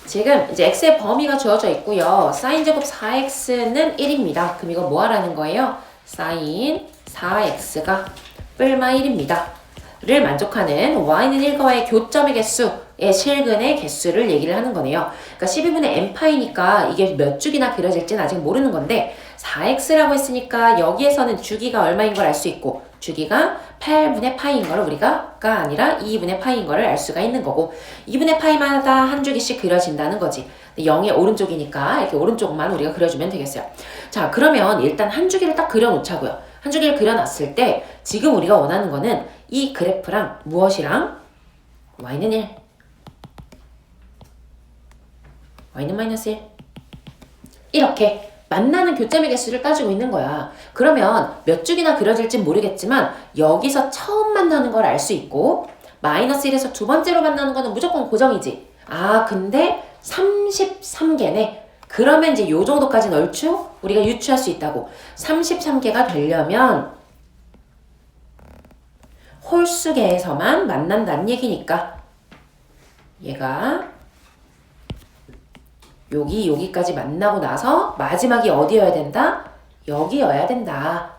지금 이제 x의 범위가 주어져 있고요. sin 제곱 4x는 1입니다. 그럼 이거 뭐 하라는 거예요? sin 4x가 뿔마 1입니다. 를 만족하는 y는 1과의 교점의 개수의 실근의 개수를 얘기를 하는 거네요. 그러니까 12분의 n파이니까 이게 몇 주기나 그려질지는 아직 모르는 건데 4x라고 했으니까 여기에서는 주기가 얼마인 걸 알 수 있고 주기가 8분의 파이인 걸 우리가가 아니라 2분의 파이인 거를 알 수가 있는 거고 2분의 파이마다 한 주기씩 그려진다는 거지. 0의 오른쪽이니까 이렇게 오른쪽만 우리가 그려주면 되겠어요. 자, 그러면 일단 한 주기를 딱 그려놓자고요. 한 주기를 그려놨을 때 지금 우리가 원하는 거는 이 그래프랑 무엇이랑 y는 1 y는 마이너스 1 이렇게 만나는 교점의 개수를 따지고 있는 거야. 그러면 몇 주기나 그려질지 모르겠지만 여기서 처음 만나는 걸 알 수 있고 마이너스 1에서 두 번째로 만나는 거는 무조건 고정이지. 아, 근데 33개네. 그러면 이제 요 정도까지는 얼추 우리가 유추할 수 있다고. 33개가 되려면 홀수계에서만 만난다는 얘기니까 얘가 여기까지 만나고 나서 마지막이 어디여야 된다? 여기여야 된다.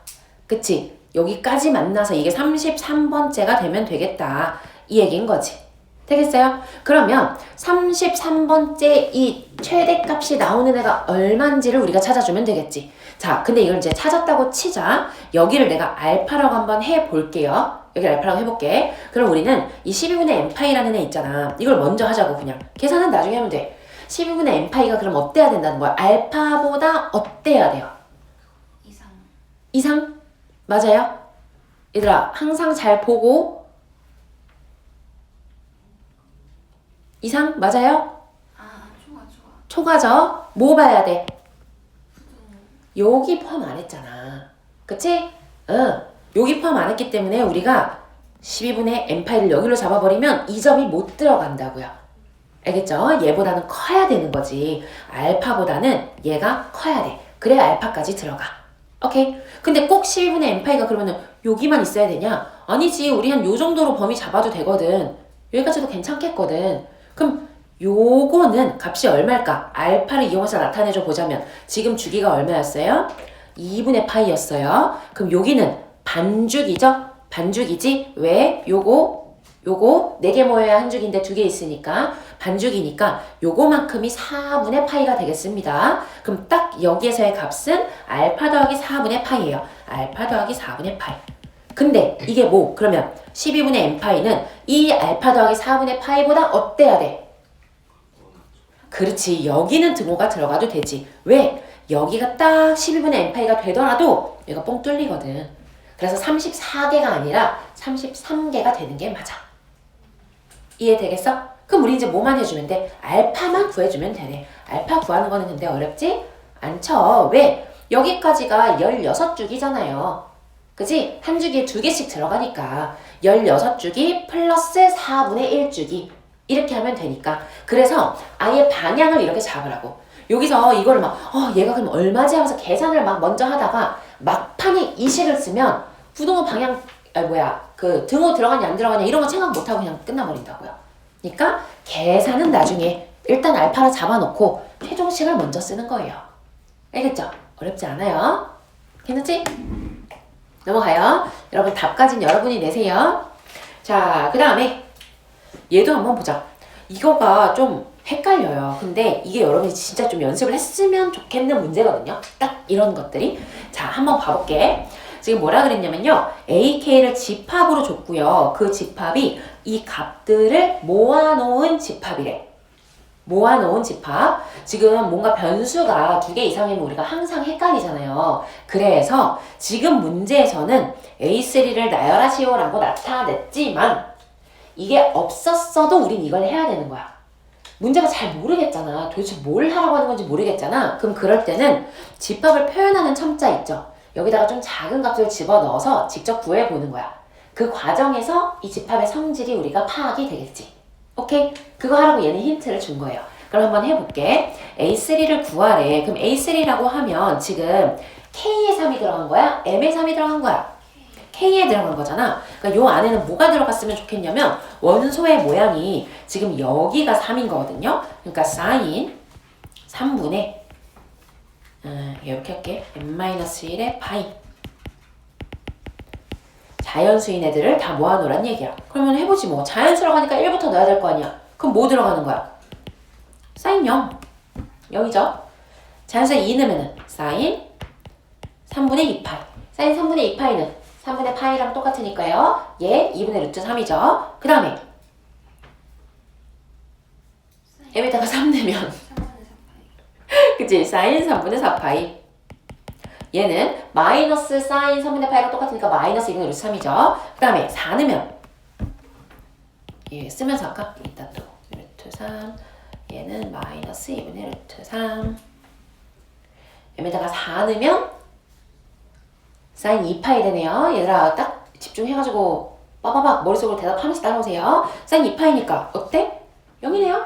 그치? 여기까지 만나서 이게 33번째가 되면 되겠다. 이 얘기인 거지. 되겠어요? 그러면 33번째 이 최대값이 나오는 애가 얼만지를 우리가 찾아주면 되겠지. 자, 근데 이걸 이제 찾았다고 치자. 여기를 내가 알파라고 한번 해볼게요. 여기 알파라고 해볼게. 그럼 우리는 이 12분의 n파이라는 애 있잖아. 이걸 먼저 하자고 그냥. 계산은 나중에 하면 돼. 12분의 n파이가 그럼 어때야 된다는 거야? 알파보다 어때야 돼요? 이상? 맞아요? 얘들아, 항상 잘 보고 이상? 맞아요? 초과죠? 뭐 봐야 돼? 여기 포함 안 했잖아. 그치? 응. 여기 포함 안 했기 때문에 우리가 12분의 n파이를 여기로 잡아버리면 이 점이 못 들어간다고요. 알겠죠? 얘보다는 커야 되는 거지. 알파보다는 얘가 커야 돼. 그래야 알파까지 들어가. 오케이? 근데 꼭 12분의 n파이가 그러면은 여기만 있어야 되냐? 아니지. 우리 한 요 정도로 범위 잡아도 되거든. 여기까지도 괜찮겠거든. 그럼 요거는 값이 얼마일까? 알파를 이용해서 나타내줘 보자면 지금 주기가 얼마였어요? 2분의 파이였어요. 그럼 여기는 반주기죠? 반주기지? 왜? 요거 4개 모여야 한 주기인데 2개 있으니까 반주기니까 요거만큼이 4분의 파이가 되겠습니다. 그럼 딱 여기에서의 값은 알파 더하기 4분의 파이예요. 알파 더하기 4분의 파이. 근데 이게 뭐? 그러면 12분의 n파이는 이 알파 더하기 4분의 파이보다 어때야 돼? 그렇지. 여기는 등호가 들어가도 되지. 왜? 여기가 딱 12분의 n파이가 되더라도 얘가 뻥 뚫리거든. 그래서 34개가 아니라 33개가 되는 게 맞아. 이해되겠어? 그럼 우리 이제 뭐만 해주면 돼? 알파만 구해주면 되네. 알파 구하는 거는 근데 어렵지? 않죠. 왜? 여기까지가 16주기잖아요. 그치? 한 주기에 2개씩 들어가니까 16주기 플러스 4분의 1주기 이렇게 하면 되니까. 그래서 아예 방향을 이렇게 잡으라고. 여기서 이거를 막 얘가 그럼 얼마지 하면서 계산을 막 먼저 하다가 막판에 이 식을 쓰면 부등호 방향 그 등호 들어가냐 안 들어가냐 이런 거 생각 못하고 그냥 끝나버린다고요. 그러니까 계산은 나중에 일단 알파를 잡아놓고 최종식을 먼저 쓰는 거예요. 알겠죠? 어렵지 않아요. 괜찮지? 넘어가요. 여러분 답까지는 여러분이 내세요. 자, 그 다음에 얘도 한번 보자. 이거가 좀 헷갈려요. 근데 이게 여러분이 진짜 좀 연습을 했으면 좋겠는 문제거든요. 딱 이런 것들이. 자, 한번 봐볼게. 지금 뭐라 그랬냐면요. AK를 집합으로 줬고요. 그 집합이 이 값들을 모아놓은 집합이래. 모아놓은 집합. 지금 뭔가 변수가 2개 이상이면 우리가 항상 헷갈리잖아요. 그래서 지금 문제에서는 A3를 나열하시오라고 나타냈지만 이게 없었어도 우린 이걸 해야 되는 거야. 문제가 잘 모르겠잖아. 도대체 뭘 하라고 하는 건지 모르겠잖아. 그럼 그럴 때는 집합을 표현하는 첨자 있죠. 여기다가 좀 작은 값을 집어넣어서 직접 구해보는 거야. 그 과정에서 이 집합의 성질이 우리가 파악이 되겠지. 오케이? 그거 하라고 얘는 힌트를 준 거예요. 그럼 한번 해볼게. A3를 구하래. 그럼 A3라고 하면 지금 K의 3이 들어간 거야? M의 3이 들어간 거야? K에 들어간 거잖아. 그러니까 요 안에는 뭐가 들어갔으면 좋겠냐면 원소의 모양이 지금 여기가 3인 거거든요. 그러니까 사인 3분의 이렇게 할게. n-1의 파이. 자연수인 애들을 다 모아놓으란 얘기야. 그러면 해보지 뭐. 자연수라고 하니까 1부터 넣어야 될 거 아니야. 그럼 뭐 들어가는 거야? 사인 0. 0이죠. 자연수에 2 넣으면은 사인 3분의 2파이. 사인 3분의 2파이는 3분의 파이랑 똑같으니까요. 얘 2분의 루트 3이죠. 그 다음에 여기다가 3 넣으면 그치? 사인 3분의 4파이. 얘는 마이너스 사인 3분의 파이랑 똑같으니까 마이너스 2분의 루트 3이죠. 그 다음에 4 넣으면 얘 쓰면서 할까? 이따 또 루트 3. 얘는 마이너스 2분의 루트 3. 여기다가 4 넣으면 사인 2파이 되네요. 얘들아 딱 집중해가지고 빠바박 머릿속으로 대답하면서 따라오세요. 사인 2파이니까 어때? 0이네요.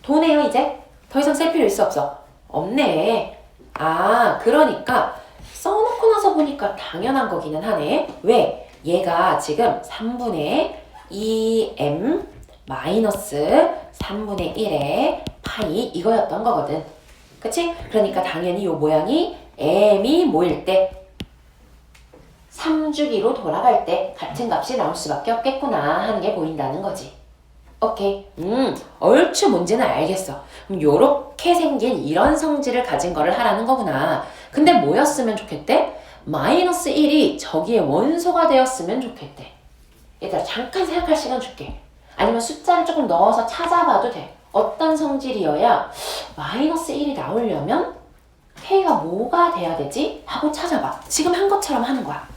도네요 이제. 더 이상 쓸 필요 있어 없어? 없네. 아 그러니까 써놓고 나서 보니까 당연한 거기는 하네. 왜? 얘가 지금 3분의 2m 마이너스 3분의 1의 파이 이거였던 거거든. 그치? 그러니까 당연히 요 모양이 m이 모일 때 3주기로 돌아갈 때 같은 값이 나올 수밖에 없겠구나 하는 게 보인다는 거지. 오케이. 얼추 뭔지는 알겠어. 그럼 요렇게 생긴 이런 성질을 가진 거를 하라는 거구나. 근데 뭐였으면 좋겠대? 마이너스 1이 저기에 원소가 되었으면 좋겠대. 얘들아 잠깐 생각할 시간 줄게. 아니면 숫자를 조금 넣어서 찾아봐도 돼. 어떤 성질이어야 마이너스 1이 나오려면 K가 뭐가 돼야 되지? 하고 찾아봐. 지금 한 것처럼 하는 거야.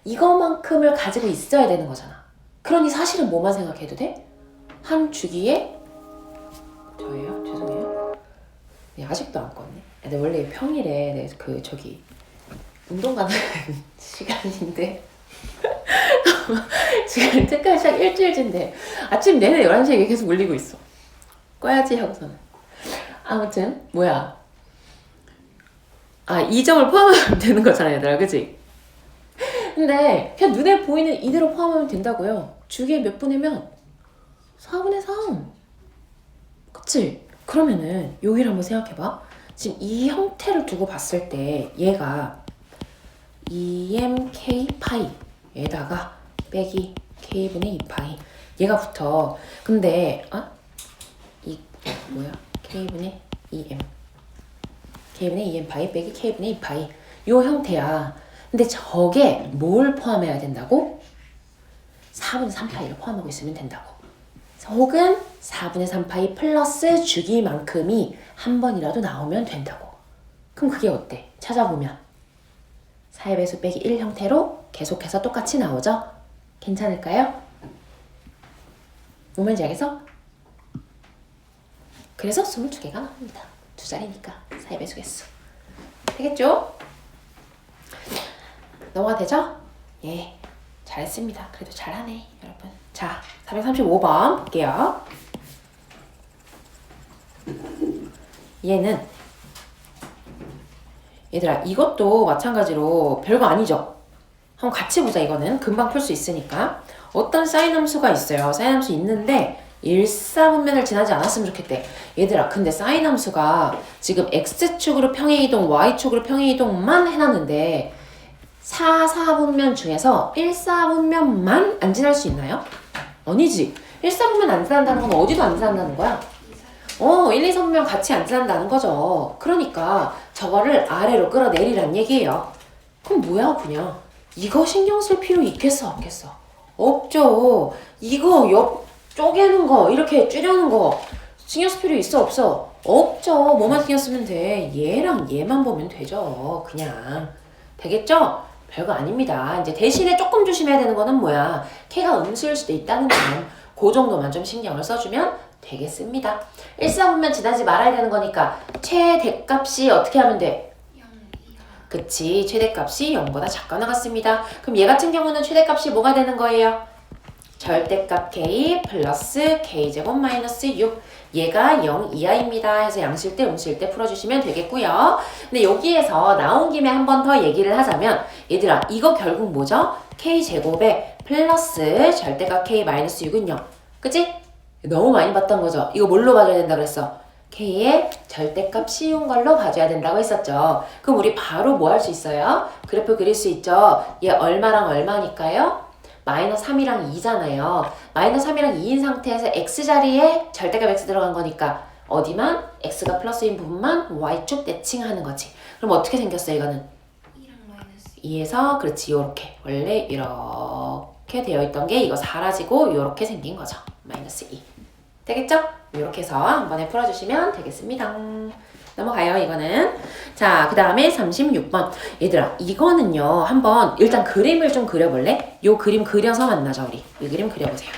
이거만큼을 가지고 있어야 되는 거잖아. 그러니 사실은 뭐만 생각해도 돼? 한 주기에 저예요? 죄송해요. 네, 아직도 안 껐네. 근데 원래 평일에 네, 그 저기 운동 가는 시간인데 지금 특강 시작 일주일째인데 아침 내내 11시에 계속 울리고 있어. 꺼야지 하고서는. 아무튼 뭐야. 아, 이 점을 포함하면 되는 거잖아 얘들아. 그치? 근데 그냥 눈에 보이는 이대로 포함하면 된다고요. 주기에 몇 분이면 4분의 3. 그치? 그러면은 여기를 한번 생각해봐. 지금 이 형태를 두고 봤을 때 얘가 2mk 파이 에다가 빼기 k분의 2파이 얘가 붙어. 근데 이 뭐야? k분의 2m k분의 2m 파이 빼기 k분의 2파이 요 형태야. 근데 저게 뭘 포함해야 된다고? 4분의 3파이를 포함하고 있으면 된다고. 혹은 4분의 3파이 플러스 주기만큼이 한 번이라도 나오면 된다고. 그럼 그게 어때? 찾아보면 4의 배수 빼기 1 형태로 계속해서 똑같이 나오죠? 괜찮을까요? 뭔 말인지 알겠어? 그래서 22개가 나옵니다. 두 자리니까 4의 배수 개수. 되겠죠? 넘어가 되죠? 예, 잘했습니다. 그래도 잘하네 여러분. 자, 435번 볼게요. 얘는 얘들아 이것도 마찬가지로 별거 아니죠? 한번 같이 보자. 이거는 금방 풀 수 있으니까. 어떤 사인 함수가 있어요. 사인 함수 있는데 일사분면을 지나지 않았으면 좋겠대. 얘들아 근데 사인 함수가 지금 x축으로 평행 이동, y축으로 평행 이동만 해놨는데 4사분면 중에서 1사분면만 안 지날 수 있나요? 아니지. 1사분면 안 지난다는 건 어디도 안 지난다는 거야. 1, 2, 3분면 같이 안 지난다는 거죠. 그러니까 저거를 아래로 끌어내리란 얘기예요. 그럼 뭐야 그냥. 이거 신경 쓸 필요 있겠어 없겠어? 없죠. 이거 옆 쪼개는 거 이렇게 줄여는 거 신경 쓸 필요 있어 없어? 없죠. 뭐만 신경 쓰면 돼. 얘랑 얘만 보면 되죠. 그냥. 되겠죠? 별거 아닙니다. 이제 대신에 조금 조심해야 되는 거는 뭐야? K가 음수일 수도 있다는 점. 그 정도만 좀 신경을 써주면 되겠습니다. 일사분면 지나지 말아야 되는 거니까 최대값이 어떻게 하면 돼? 그치, 최대값이 0보다 작거나 같습니다. 그럼 얘 같은 경우는 최대값이 뭐가 되는 거예요? 절대값 k 플러스 k제곱 마이너스 6. 얘가 0 이하입니다. 해서 양실대 음실대 풀어주시면 되겠고요. 근데 여기에서 나온 김에 한 번 더 얘기를 하자면 얘들아 이거 결국 뭐죠? k제곱에 플러스 절대값 k 마이너스 6은 0. 그치? 너무 많이 봤던 거죠? 이거 뭘로 봐줘야 된다 그랬어? k의 절대값 쉬운 걸로 봐줘야 된다고 했었죠. 그럼 우리 바로 뭐 할 수 있어요? 그래프 그릴 수 있죠? 얘 얼마랑 얼마니까요? 마이너스 3이랑 2잖아요. 마이너스 3이랑 2인 상태에서 x자리에 절대값 x 들어간 거니까 어디만? x가 플러스인 부분만 y축 대칭하는 거지. 그럼 어떻게 생겼어 이거는? 2에서 그렇지 요렇게 원래 이렇게 되어 있던 게 이거 사라지고 요렇게 생긴 거죠. 마이너스 2. 되겠죠? 이렇게 해서 한 번에 풀어주시면 되겠습니다. 넘어가요 이거는. 자, 그 다음에 36번. 얘들아 이거는요 한번 일단 그림을 좀 그려볼래? 요 그림 그려서 만나자 우리. 이 그림 그려보세요.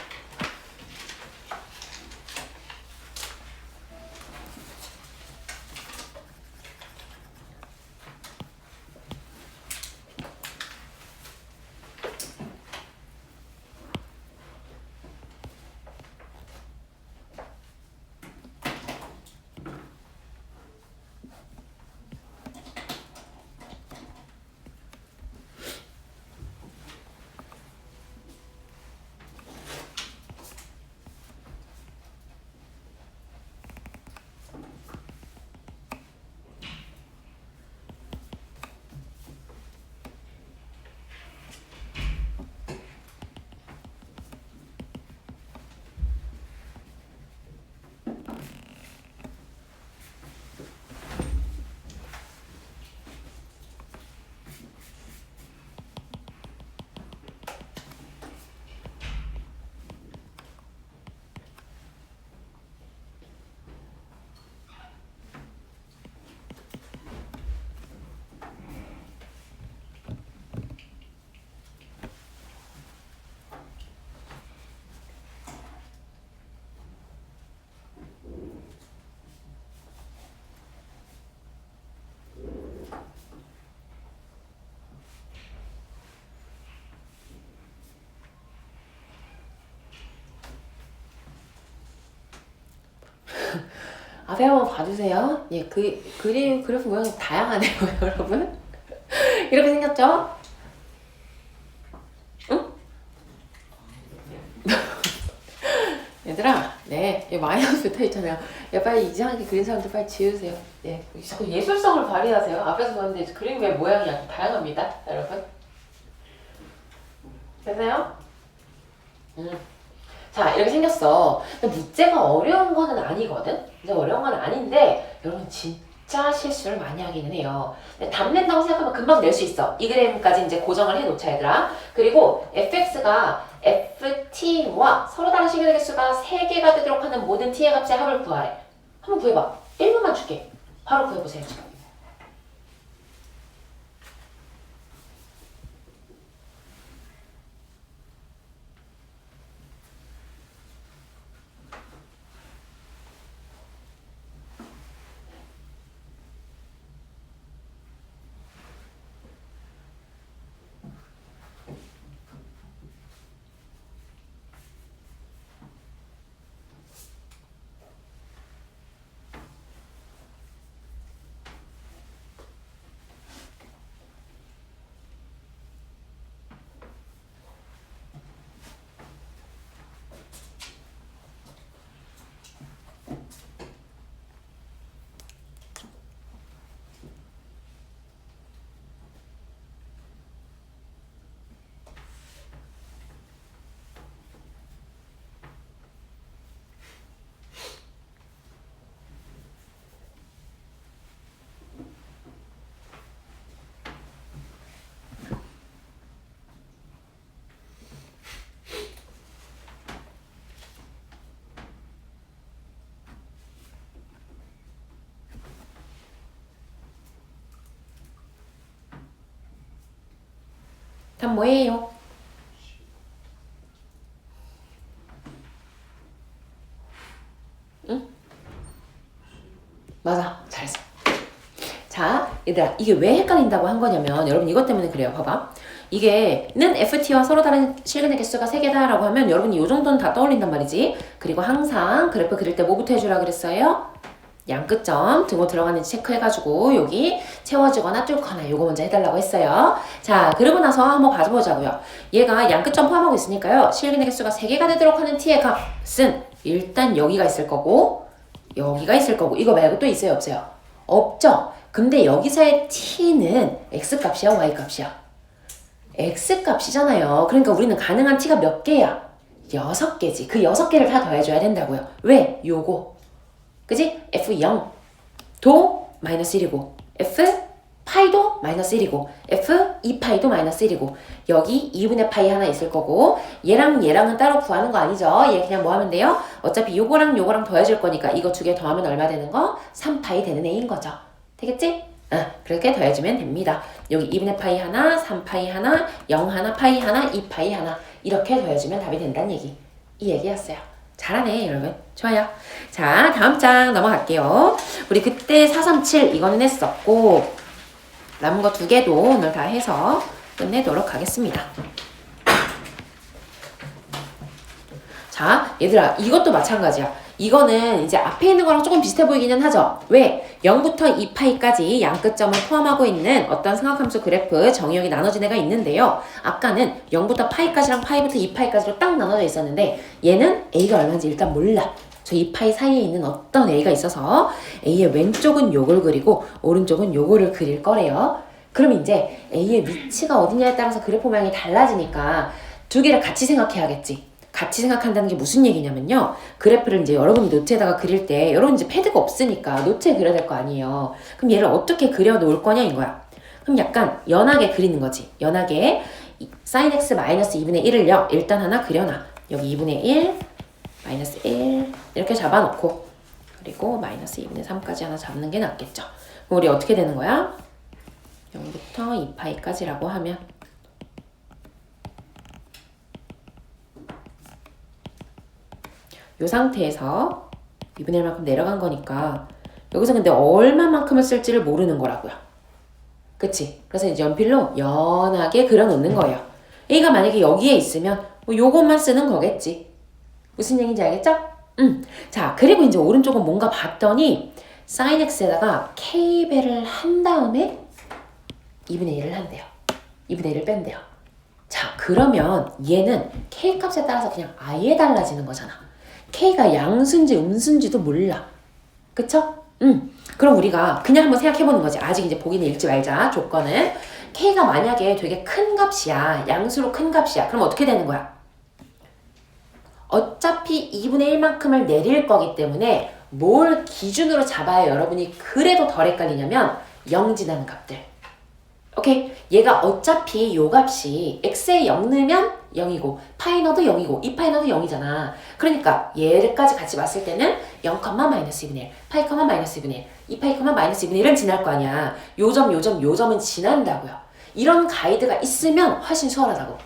앞에 한번 봐주세요. 예, 그래프 모양이 다양하네요, 여러분. 이렇게 생겼죠? 응? 얘들아, 네, 이 마이너스 붙어 있잖아요. 야, 빨리 이상하게 그린 사람들 빨리 지우세요. 예, 자꾸 예술성을 발휘하세요. 앞에서 봤는데 그림의 모양이 약간 다양합니다, 여러분. 됐나요? 자, 이렇게 생겼어. 근데 문제가 어려운 거는 아니거든? 이제 어려운 건 아닌데, 여러분 진짜 실수를 많이 하기는 해요. 근데 답 낸다고 생각하면 금방 낼 수 있어. 이 그램까지 이제 고정을 해 놓자, 얘들아. 그리고 fx가 ft와 서로 다른 시계의 개수가 3개가 되도록 하는 모든 t의 값의 합을 구하래. 한번 구해봐. 1분만 줄게. 바로 구해보세요, 지금. 답 뭐예요? 자, 얘들아, 이게 왜 헷갈린다고 한 거냐면, 여러분 이것 때문에 그래요. 봐봐. 이게는 FT와 서로 다른 실근의 개수가 3개다라고 하면 여러분이 이 정도는 다 떠올린단 말이지. 그리고 항상 그래프 그릴 때 뭐부터 해주라 그랬어요? 양끝점 등호 들어가는지 체크해가지고 여기 채워지거나 뚫거나 요거 먼저 해달라고 했어요. 자, 그러고 나서 한번 봐보자고요. 얘가 양끝점 포함하고 있으니까요. 실근의 개수가 3개가 되도록 하는 t의 값은 일단 여기가 있을 거고 여기가 있을 거고 이거 말고 또 있어요? 없어요? 없죠? 근데 여기서의 t는 x값이야? y값이야? x값이잖아요. 그러니까 우리는 가능한 t가 몇 개야? 6개지. 그 6개를 다 더해줘야 된다고요. 왜? 요거. 그지? f0도 마이너스 1이고 f파이도 마이너스 1이고 f2파이도 마이너스 1이고 여기 2분의 파이 하나 있을 거고 얘랑 얘랑은 따로 구하는 거 아니죠? 얘 그냥 뭐 하면 돼요? 어차피 요거랑 요거랑 더해줄 거니까 이거 2개 더하면 얼마 되는 거? 3파이 되는 A인 거죠. 되겠지? 그렇게 더해주면 됩니다. 여기 2분의 파이 하나, 3파이 하나, 0 하나, 파이 하나, 2파이 하나 이렇게 더해주면 답이 된다는 얘기. 이 얘기였어요. 잘하네 여러분. 좋아요. 자, 다음 장 넘어갈게요. 우리 그때 437 이거는 했었고 남은 거 2개도 오늘 다 해서 끝내도록 하겠습니다. 자, 얘들아 이것도 마찬가지야. 이거는 이제 앞에 있는 거랑 조금 비슷해 보이기는 하죠. 왜? 0부터 2파이까지 양끝점을 포함하고 있는 어떤 상학함수 그래프 정의역이 나눠진 애가 있는데요. 아까는 0부터 파이까지랑 파이부터 2파이까지로 딱 나눠져 있었는데 얘는 A가 얼마인지 일단 몰라. 저 2파이 사이에 있는 어떤 A가 있어서 A의 왼쪽은 요걸 그리고 오른쪽은 요거를 그릴 거래요. 그럼 이제 A의 위치가 어디냐에 따라서 그래프 모양이 달라지니까 2개를 같이 생각해야겠지. 같이 생각한다는 게 무슨 얘기냐면요. 그래프를 이제 여러분이 노트에다가 그릴 때 여러분 이제 패드가 없으니까 노트에 그려야 될 거 아니에요. 그럼 얘를 어떻게 그려 놓을 거냐 이거야. 그럼 약간 연하게 그리는 거지. 연하게 sin x 마이너스 2분의 1을요. 일단 하나 그려놔. 여기 2분의 1, 마이너스 1 이렇게 잡아놓고 그리고 마이너스 2분의 3까지 하나 잡는 게 낫겠죠. 그럼 우리 어떻게 되는 거야? 0부터 2파이까지라고 하면 이 상태에서 2분의 1만큼 내려간 거니까 여기서 근데 얼마만큼을 쓸지를 모르는 거라고요. 그치? 그래서 이제 연필로 연하게 그려놓는 거예요. A가 만약에 여기에 있으면 뭐 요것만 쓰는 거겠지. 무슨 얘기인지 알겠죠? 자, 그리고 이제 오른쪽은 뭔가 봤더니 sin x에다가 k배를 한 다음에 2분의 1을 한대요. 2분의 1을 뺀대요. 자, 그러면 얘는 k 값에 따라서 그냥 아예 달라지는 거잖아. K가 양수인지 음수인지도 몰라. 그쵸? 그럼 우리가 그냥 한번 생각해보는 거지. 아직 이제 보기는 읽지 말자. 조건은 K가 만약에 되게 큰 값이야. 양수로 큰 값이야. 그럼 어떻게 되는 거야? 어차피 2분의 1만큼을 내릴 거기 때문에 뭘 기준으로 잡아야 여러분이 그래도 덜 헷갈리냐면 0 지나는 값들. 오케이? 얘가 어차피 요 값이 x에 0 넣으면 0이고 파이 넣어도 0이고 2파이 넣어도 0이잖아. 그러니까 얘를까지 같이 봤을 때는 0, 마이너스 2분의 1, 파이, 마이너스 2분의 1, 2파이, 마이너스 2분의 1은 지날 거 아니야. 요점은 지난다고요. 이런 가이드가 있으면 훨씬 수월하다고.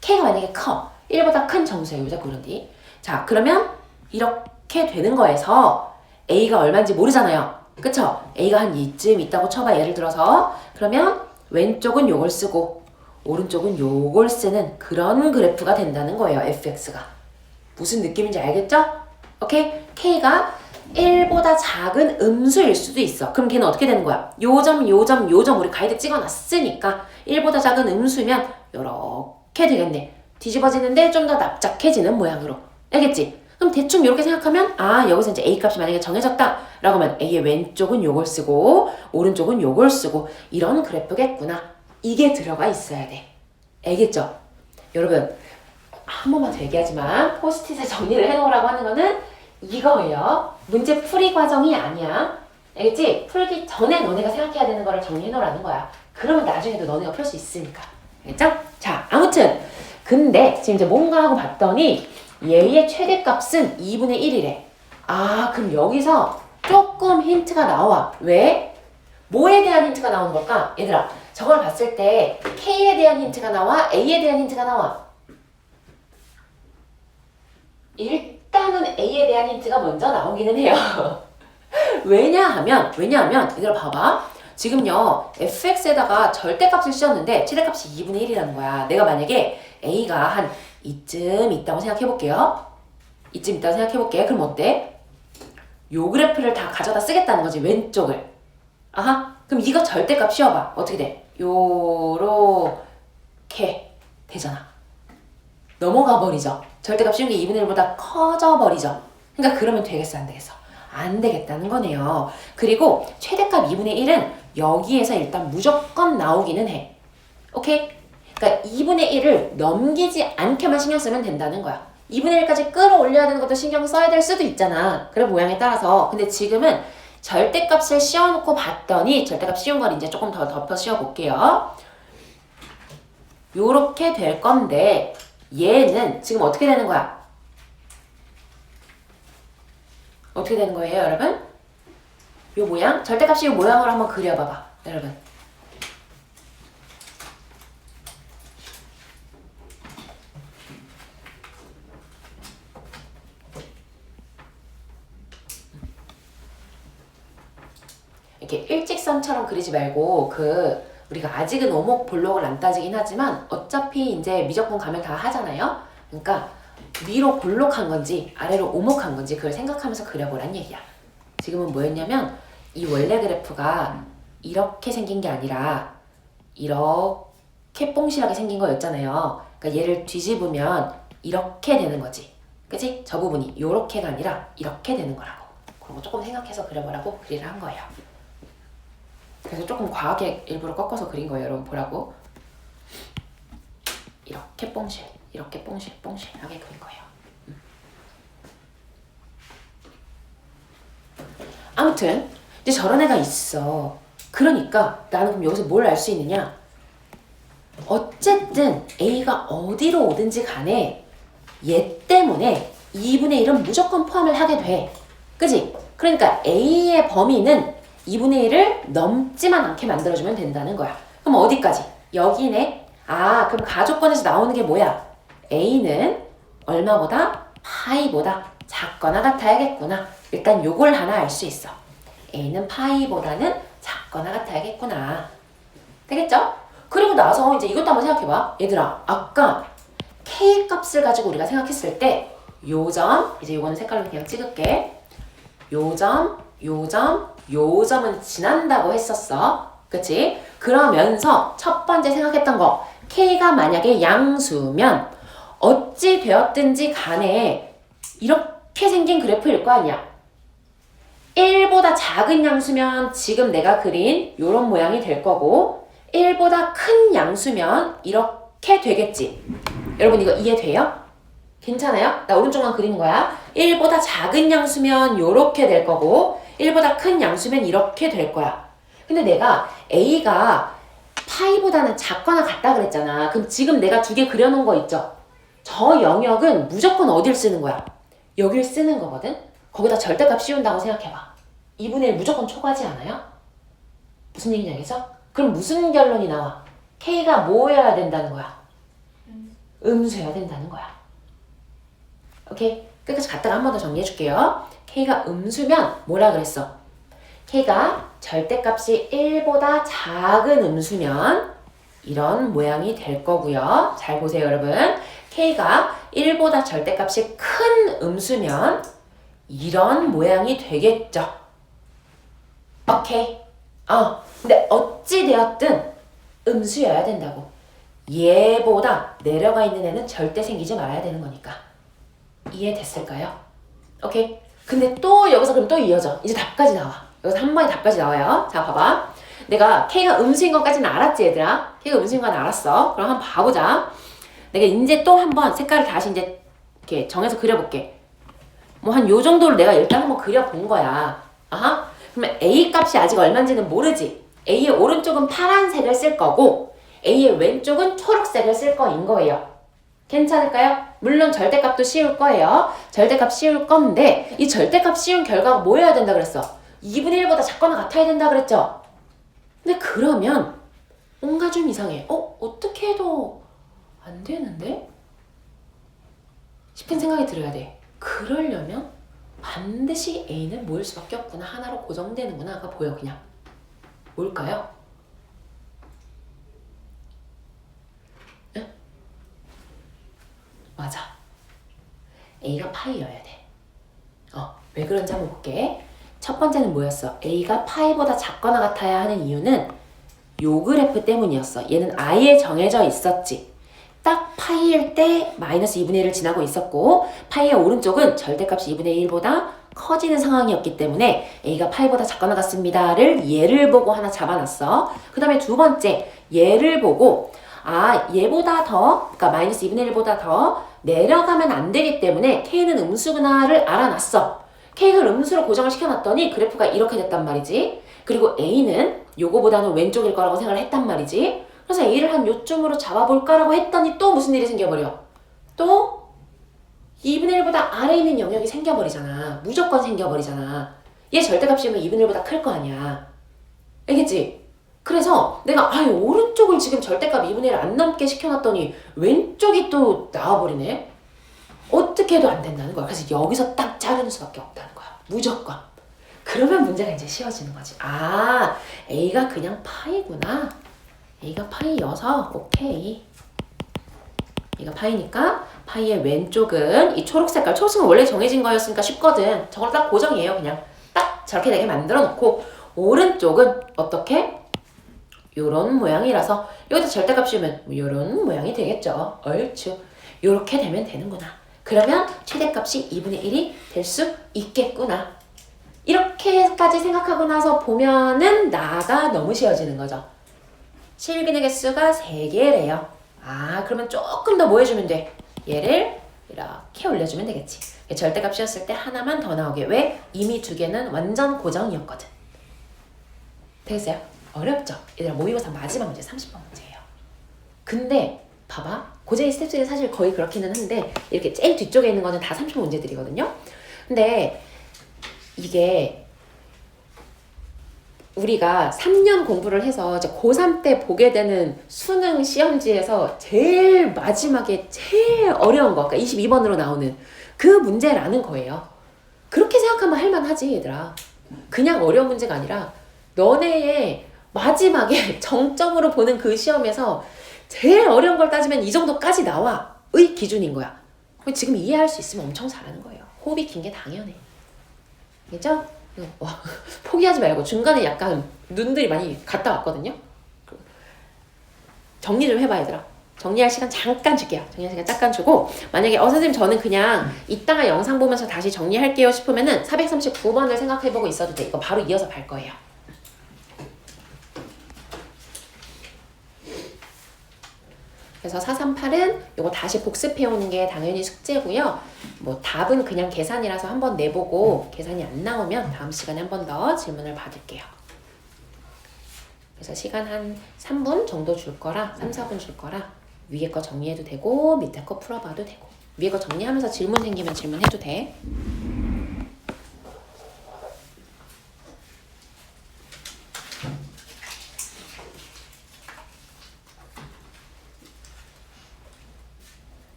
K가 만약에 커. 1보다 큰 정수예요. 왜 자꾸 그런디? 자, 그러면 이렇게 되는 거에서 A가 얼마인지 모르잖아요. 그쵸? A가 한 이쯤 있다고 쳐봐. 예를 들어서. 그러면 왼쪽은 요걸 쓰고 오른쪽은 요걸 쓰는 그런 그래프가 된다는 거예요. fx가. 무슨 느낌인지 알겠죠? 오케이? K가 1보다 작은 음수일 수도 있어. 그럼 걔는 어떻게 되는 거야? 요점 우리 가이드 찍어놨으니까 1보다 작은 음수면 요렇게 되겠네. 뒤집어지는데 좀 더 납작해지는 모양으로. 알겠지? 그럼 대충 이렇게 생각하면 여기서 이제 A값이 만약에 정해졌다 라고 하면 A의 왼쪽은 요걸 쓰고 오른쪽은 요걸 쓰고 이런 그래프겠구나. 이게 들어가 있어야 돼. 알겠죠? 여러분 한 번만 더 얘기하지만 포스트잇에 정리를 해놓으라고 하는 거는 이거예요. 문제 풀이 과정이 아니야. 알겠지? 풀기 전에 너네가 생각해야 되는 거를 정리해놓으라는 거야. 그러면 나중에도 너네가 풀 수 있으니까. 알겠죠? 자, 아무튼 근데 지금 이제 뭔가 하고 봤더니 얘의 최대값은 2분의 1이래. 그럼 여기서 조금 힌트가 나와. 왜? 뭐에 대한 힌트가 나오는 걸까? 얘들아, 저걸 봤을 때 K에 대한 힌트가 나와? A에 대한 힌트가 나와? 일단은 A에 대한 힌트가 먼저 나오기는 해요. 왜냐하면 얘들아 봐봐. 지금요 fx에다가 절대값을 씌웠는데 최대값이 2분의 1이라는 거야. 내가 만약에 a가 한 이쯤 있다고 생각해 볼게요. 이쯤 있다고 생각해 볼게. 그럼 어때? 요 그래프를 다 가져다 쓰겠다는 거지, 왼쪽을. 아하. 그럼 이거 절대값 씌워봐. 어떻게 돼? 요렇게 되잖아. 넘어가 버리죠. 절대값 씌운 게 2분의 1보다 커져 버리죠. 그러니까 그러면 되겠어, 안 되겠어? 안 되겠다는 거네요. 그리고 최대값 2분의 1은 여기에서 일단 무조건 나오기는 해. 오케이? 그러니까 2분의 1을 넘기지 않게만 신경 쓰면 된다는 거야. 2분의 1까지 끌어올려야 되는 것도 신경 써야 될 수도 있잖아. 그래, 모양에 따라서. 근데 지금은 절대값을 씌워놓고 봤더니 절대값 씌운 걸 이제 조금 더 덮어 씌워볼게요. 요렇게 될 건데 얘는 지금 어떻게 되는 거야? 어떻게 되는 거예요, 여러분? 요 모양? 절대값이 요 모양으로 한번 그려봐봐, 여러분. 이렇게 일직선처럼 그리지 말고 우리가 아직은 오목 볼록을 안 따지긴 하지만 어차피 이제 미적분 가면 다 하잖아요. 그러니까 위로 볼록한 건지 아래로 오목한 건지 그걸 생각하면서 그려보란 얘기야. 지금은 뭐였냐면 이 원래 그래프가 이렇게 생긴 게 아니라 이렇게 뽕실하게 생긴 거였잖아요. 그러니까 얘를 뒤집으면 이렇게 되는 거지. 그치? 저 부분이 요렇게가 아니라 이렇게 되는 거라고. 그런 거 조금 생각해서 그려보라고 그리를 한 거예요. 그래서 조금 과하게 일부러 꺾어서 그린 거예요, 여러분 보라고. 이렇게 뽕실, 이렇게 뽕실, 뽕실하게 그린 거예요. 아무튼 이제 저런 애가 있어. 그러니까 나는 그럼 여기서 뭘 알 수 있느냐? 어쨌든 A가 어디로 오든지 간에 얘 때문에 2분의 1은 무조건 포함을 하게 돼. 그지? 그러니까 A의 범위는 2분의 1을 넘지만 않게 만들어주면 된다는 거야. 그럼 어디까지? 여기네. 아, 그럼 가조건에서 나오는 게 뭐야? A는 얼마보다? 파이보다 작거나 같아야겠구나. 일단 요걸 하나 알 수 있어. A는 파이보다는 작거나 같아야겠구나. 되겠죠? 그리고 나서 이제 이것도 한번 생각해봐. 얘들아, 아까 K 값을 가지고 우리가 생각했을 때 요 점, 이제 요거는 색깔로 그냥 찍을게. 요 점, 요 점, 요 점은 지난다고 했었어. 그치? 그러면서 첫 번째 생각했던 거, K가 만약에 양수면 어찌 되었든지 간에 이렇게 생긴 그래프일 거 아니야. 1보다 작은 양수면 지금 내가 그린 요런 모양이 될 거고 1보다 큰 양수면 이렇게 되겠지. 여러분 이거 이해돼요? 괜찮아요? 나 오른쪽만 그리는 거야. 1보다 작은 양수면 요렇게 될 거고 1보다 큰 양수면 이렇게 될 거야. 근데 내가 A가 파이보다는 작거나 같다 그랬잖아. 그럼 지금 내가 두 개 그려놓은 거 있죠? 저 영역은 무조건 어딜 쓰는 거야? 여길 쓰는 거거든? 거기다 절대값 씌운다고 생각해봐. 2분의 1 무조건 초과하지 않아요? 무슨 얘기냐 여기서? 그럼 무슨 결론이 나와? K가 뭐여야 된다는 거야? 음수여야 된다는 거야. 오케이? 끝까지 갔다가 한 번 더 정리해 줄게요. K가 음수면 뭐라 그랬어? K가 절대값이 1보다 작은 음수면 이런 모양이 될 거고요. 잘 보세요, 여러분. K가 1보다 절대값이 큰 음수면 이런 모양이 되겠죠. 오케이. 근데 어찌되었든 음수여야 된다고. 얘보다 내려가 있는 애는 절대 생기지 말아야 되는 거니까. 이해됐을까요? 오케이. 근데 또 여기서 그럼 또 이어져. 이제 답까지 나와. 여기서 한 번에 답까지 나와요. 자, 봐봐. 내가 K가 음수인 것까지는 알았지, 얘들아? K가 음수인 건 알았어. 그럼 한번 봐보자. 내가 이제 또 한 번 색깔을 다시 이제 이렇게 정해서 그려볼게. 뭐 한 요 정도를 내가 일단 한번 그려본 거야. 아하. 그러면 A 값이 아직 얼마인지는 모르지. A의 오른쪽은 파란색을 쓸 거고 A의 왼쪽은 초록색을 쓸 거인 거예요. 괜찮을까요? 물론 절대값도 씌울 거예요. 절대값 씌울 건데 이 절대값 씌운 결과가 뭐여야 된다 그랬어? 2분의 1보다 작거나 같아야 된다 그랬죠? 근데 그러면 뭔가 좀 이상해. 어떻게 해도 안 되는데? 싶은 생각이 들어야 돼. 그러려면 반드시 A는 뭐일 수밖에 없구나. 하나로 고정되는구나가 보여 그냥. 뭘까요? 응? 맞아. A가 파이여야 돼. 왜 그런지 한번 볼게. 첫 번째는 뭐였어? A가 파이보다 작거나 같아야 하는 이유는 요 그래프 때문이었어. 얘는 아예 정해져 있었지. 딱 파이일 때 마이너스 2분의 1을 지나고 있었고 파이의 오른쪽은 절대값이 2분의 1보다 커지는 상황이었기 때문에 A가 파이보다 작거나 같습니다를 얘를 보고 하나 잡아놨어. 그 다음에 두 번째 얘를 보고 얘보다 더 그러니까 마이너스 2분의 1보다 더 내려가면 안 되기 때문에 K는 음수구나를 알아놨어. K를 음수로 고정을 시켜놨더니 그래프가 이렇게 됐단 말이지. 그리고 A는 요거보다는 왼쪽일 거라고 생각을 했단 말이지. 그래서 A를 한 요쯤으로 잡아볼까라고 했더니 또 무슨 일이 생겨버려? 또 2분의 1보다 아래에 있는 영역이 생겨버리잖아. 무조건 생겨버리잖아. 얘 절대값이면 2분의 1보다 클 거 아니야. 알겠지? 그래서 내가 오른쪽을 지금 절대값 2분의 1 안 넘게 시켜놨더니 왼쪽이 또 나와버리네? 어떻게 해도 안 된다는 거야. 그래서 여기서 딱 자르는 수밖에 없다는 거야. 무조건. 그러면 문제가 이제 쉬워지는 거지. A가 그냥 파이구나. A가 파이여서 오케이. A가 파이니까 파이의 왼쪽은 이 초록색깔. 초록색은 원래 정해진 거였으니까 쉽거든. 저걸 딱 고정이에요. 그냥 딱 저렇게 되게 만들어 놓고 오른쪽은 어떻게? 요런 모양이라서 여기다 절대값이면 요런 모양이 되겠죠. 얼추. 요렇게 되면 되는구나. 그러면 최대값이 2분의 1이 될 수 있겠구나. 이렇게까지 생각하고 나서 보면은 나가 너무 쉬워지는 거죠. 실근의 개수가 3개래요. 그러면 조금 더 뭐 해주면 돼? 얘를 이렇게 올려주면 되겠지. 절대값이었을 때 하나만 더 나오게. 왜? 이미 2개는 완전 고정이었거든. 되겠어요? 어렵죠? 얘들아 모의고사 마지막 문제 30번 문제예요. 근데 봐봐. 고재의 스텝 중에 사실 거의 그렇기는 한데 이렇게 제일 뒤쪽에 있는 거는 다 30번 문제들이거든요. 근데 이게 우리가 3년 공부를 해서 이제 고3 때 보게 되는 수능 시험지에서 제일 마지막에 제일 어려운 거, 그러니까 22번으로 나오는 그 문제라는 거예요. 그렇게 생각하면 할만하지 얘들아. 그냥 어려운 문제가 아니라 너네의 마지막에 정점으로 보는 그 시험에서 제일 어려운 걸 따지면 이 정도까지 나와 의 기준인 거야. 지금 이해할 수 있으면 엄청 잘하는 거예요. 호흡이 긴 게 당연해. 알겠죠? 와, 포기하지 말고 중간에 약간 눈들이 많이 갔다 왔거든요. 정리 좀 해봐 얘들아. 정리할 시간 잠깐 줄게요. 정리할 시간 잠깐 주고 만약에 선생님 저는 그냥 이따가 영상 보면서 다시 정리할게요 싶으면은 439번을 생각해보고 있어도 돼. 이거 바로 이어서 갈 거예요. 그래서 438은 이거 다시 복습해오는 게 당연히 숙제고요. 뭐 답은 그냥 계산이라서 한번 내보고 계산이 안 나오면 다음 시간에 한 번 더 질문을 받을게요. 그래서 시간 한 3분 정도 줄 거라 3, 4분 줄 거라 위에 거 정리해도 되고 밑에 거 풀어봐도 되고 위에 거 정리하면서 질문 생기면 질문해도 돼.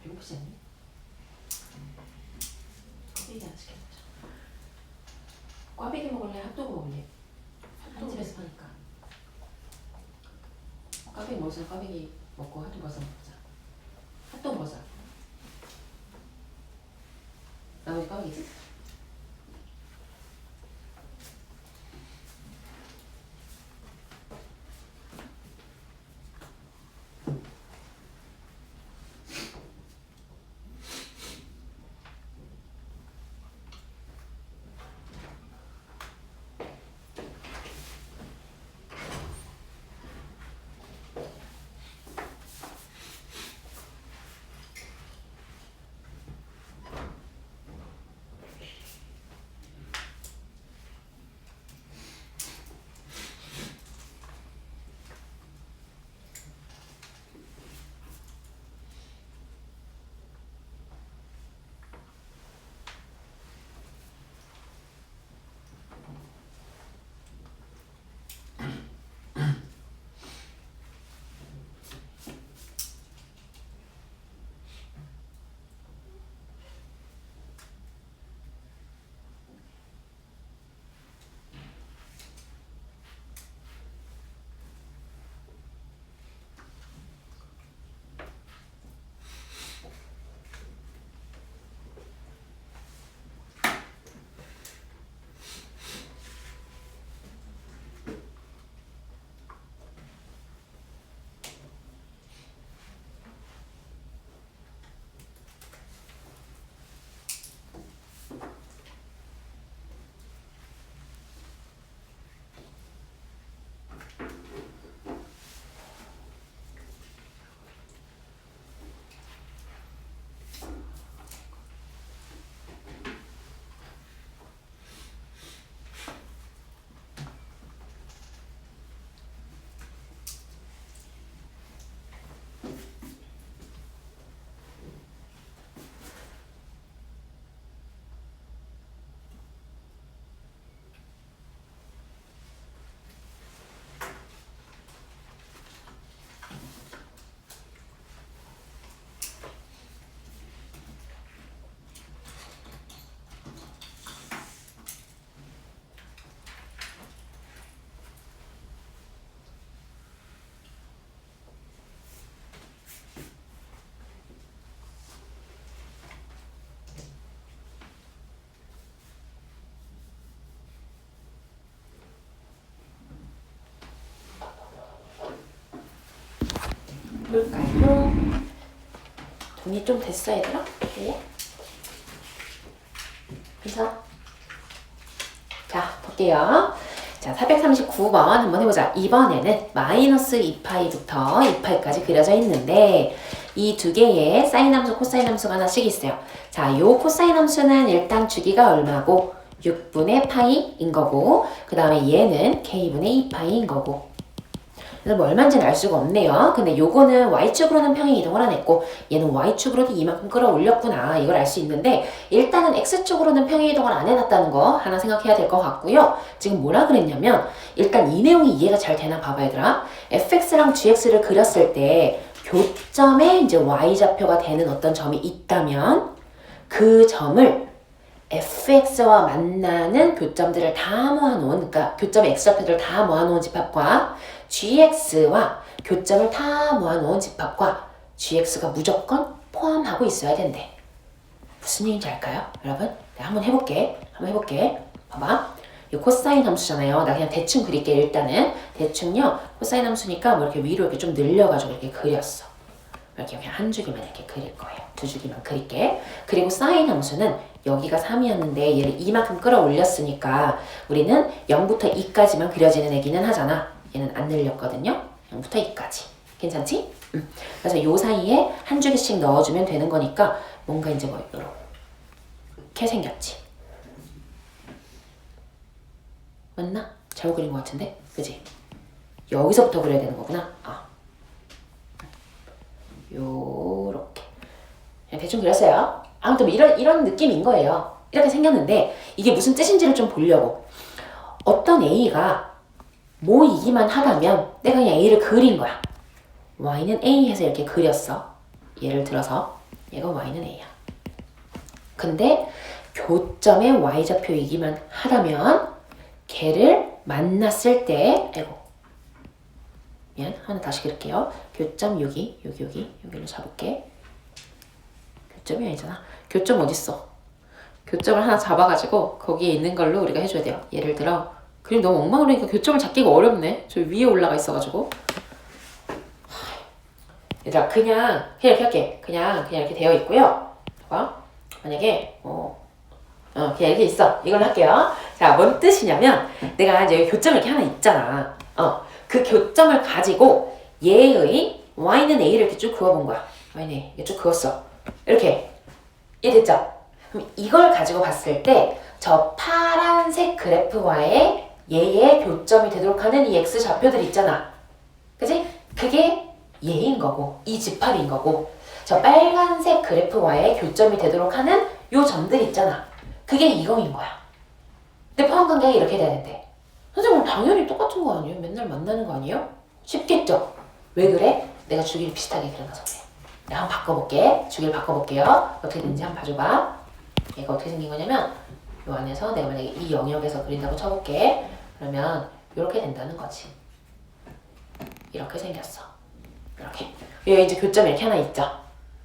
배고프지 않니? 꽈배기 하나 시켜보자. 꽈배기 먹을래? 핫도그 먹을래? 한 집에서 파니까. 꽈배기 먹으면 꽈배기 먹고 핫도그 먹어서 먹자. 핫도그 먹자. 나머지 꽈배기지? 볼까요? 돈이 좀 됐어 얘들아? 네. 괜찮아? 자 볼게요. 자 439번 한번 해보자. 이번에는 마이너스 2파이부터 2파이까지 그려져 있는데 이 두 개의 사인 함수, 코사인 함수가 하나씩 있어요. 자, 요 코사인 함수는 일단 주기가 얼마고 6분의 파이인 거고 그 다음에 얘는 k분의 2파이인 거고 그래서 뭐 얼마인지는 알 수가 없네요. 근데 요거는 y축으로는 평행 이동을 안 했고 얘는 y축으로도 이만큼 끌어올렸구나 이걸 알 수 있는데 일단은 x축으로는 평행 이동을 안 해놨다는 거 하나 생각해야 될 것 같고요. 지금 뭐라 그랬냐면 일단 이 내용이 이해가 잘 되나 봐봐 얘들아. fx랑 gx를 그렸을 때 교점에 이제 y좌표가 되는 어떤 점이 있다면 그 점을 fx와 만나는 교점들을 다 모아놓은 그러니까 교점의 x좌표들을 다 모아놓은 집합과 gx와 교점을 다 모아놓은 집합과 gx가 무조건 포함하고 있어야 된대. 무슨 얘기인지 알까요? 여러분? 내가 한번 해볼게. 봐봐. 이 코사인 함수잖아요. 나 그냥 대충 그릴게 일단은. 대충요. 코사인 함수니까 뭐 이렇게 위로 이렇게 좀 늘려가지고 이렇게 그렸어. 이렇게 그냥 한 주기만 이렇게 그릴 거예요. 두 주기만 그릴게. 그리고 사인 함수는 여기가 3이었는데 얘를 이만큼 끌어올렸으니까 우리는 0부터 2까지만 그려지는 애기는 하잖아. 얘는 안 늘렸거든요. 0부터 2까지. 괜찮지? 그래서 요 사이에 한 주기씩 넣어주면 되는 거니까 뭔가 이제 뭐 이렇게 생겼지. 맞나? 잘못 그린 것 같은데? 그지? 여기서부터 그려야 되는 거구나. 요렇게 그냥 대충 그렸어요. 아무튼 뭐 이런 느낌인 거예요. 이렇게 생겼는데 이게 무슨 뜻인지를 좀 보려고 어떤 A가 뭐이기만 하다면 내가 그냥 A를 그린 거야. Y는 A 해서 이렇게 그렸어. 예를 들어서 얘가 y는 a야. 근데 교점의 y좌표이기만 하다면 걔를 만났을 때 미안, 하나 다시 그릴게요. 교점 여기로 잡을게. 교점이 아니잖아. 교점 어딨어? 교점을 하나 잡아가지고 거기에 있는 걸로 우리가 해줘야 돼요. 예를 들어 그림 너무 엉망으로니까 교점을 잡기가 어렵네. 저 위에 올라가 있어가지고. 얘들아 그냥 이렇게 할게. 그냥 이렇게 되어 있고요. 봐봐. 만약에 그냥 이렇게 있어. 이걸로 할게요. 자, 뭔 뜻이냐면 내가 이제 교점이 이렇게 하나 있잖아. 그 교점을 가지고 얘의 y는 a를 이렇게 쭉 그어본 거야. y는 a 이렇게 쭉 그었어. 이렇게 이해됐죠? 그럼 이걸 가지고 봤을 때 저 파란색 그래프와의 얘의 교점이 되도록 하는 이 x 좌표들 있잖아. 그치? 그게 얘인 거고 이 집합인 거고 저 빨간색 그래프와의 교점이 되도록 하는 요 점들 있잖아. 그게 이거인 거야. 근데 포함관계가 이렇게 돼야 된대. 선생님 당연히 똑같은 거 아니에요? 맨날 만나는 거 아니에요? 쉽겠죠? 왜 그래? 내가 주기를 비슷하게 그려놔서 그래. 내가 한번 바꿔볼게. 주기를 바꿔볼게요. 어떻게 되는지 한번 봐줘봐. 얘가 어떻게 생긴 거냐면 요 안에서 내가 만약에 이 영역에서 그린다고 쳐볼게. 그러면 이렇게 된다는 거지. 이렇게 생겼어. 이렇게. 여기 이제 교점이 이렇게 하나 있죠?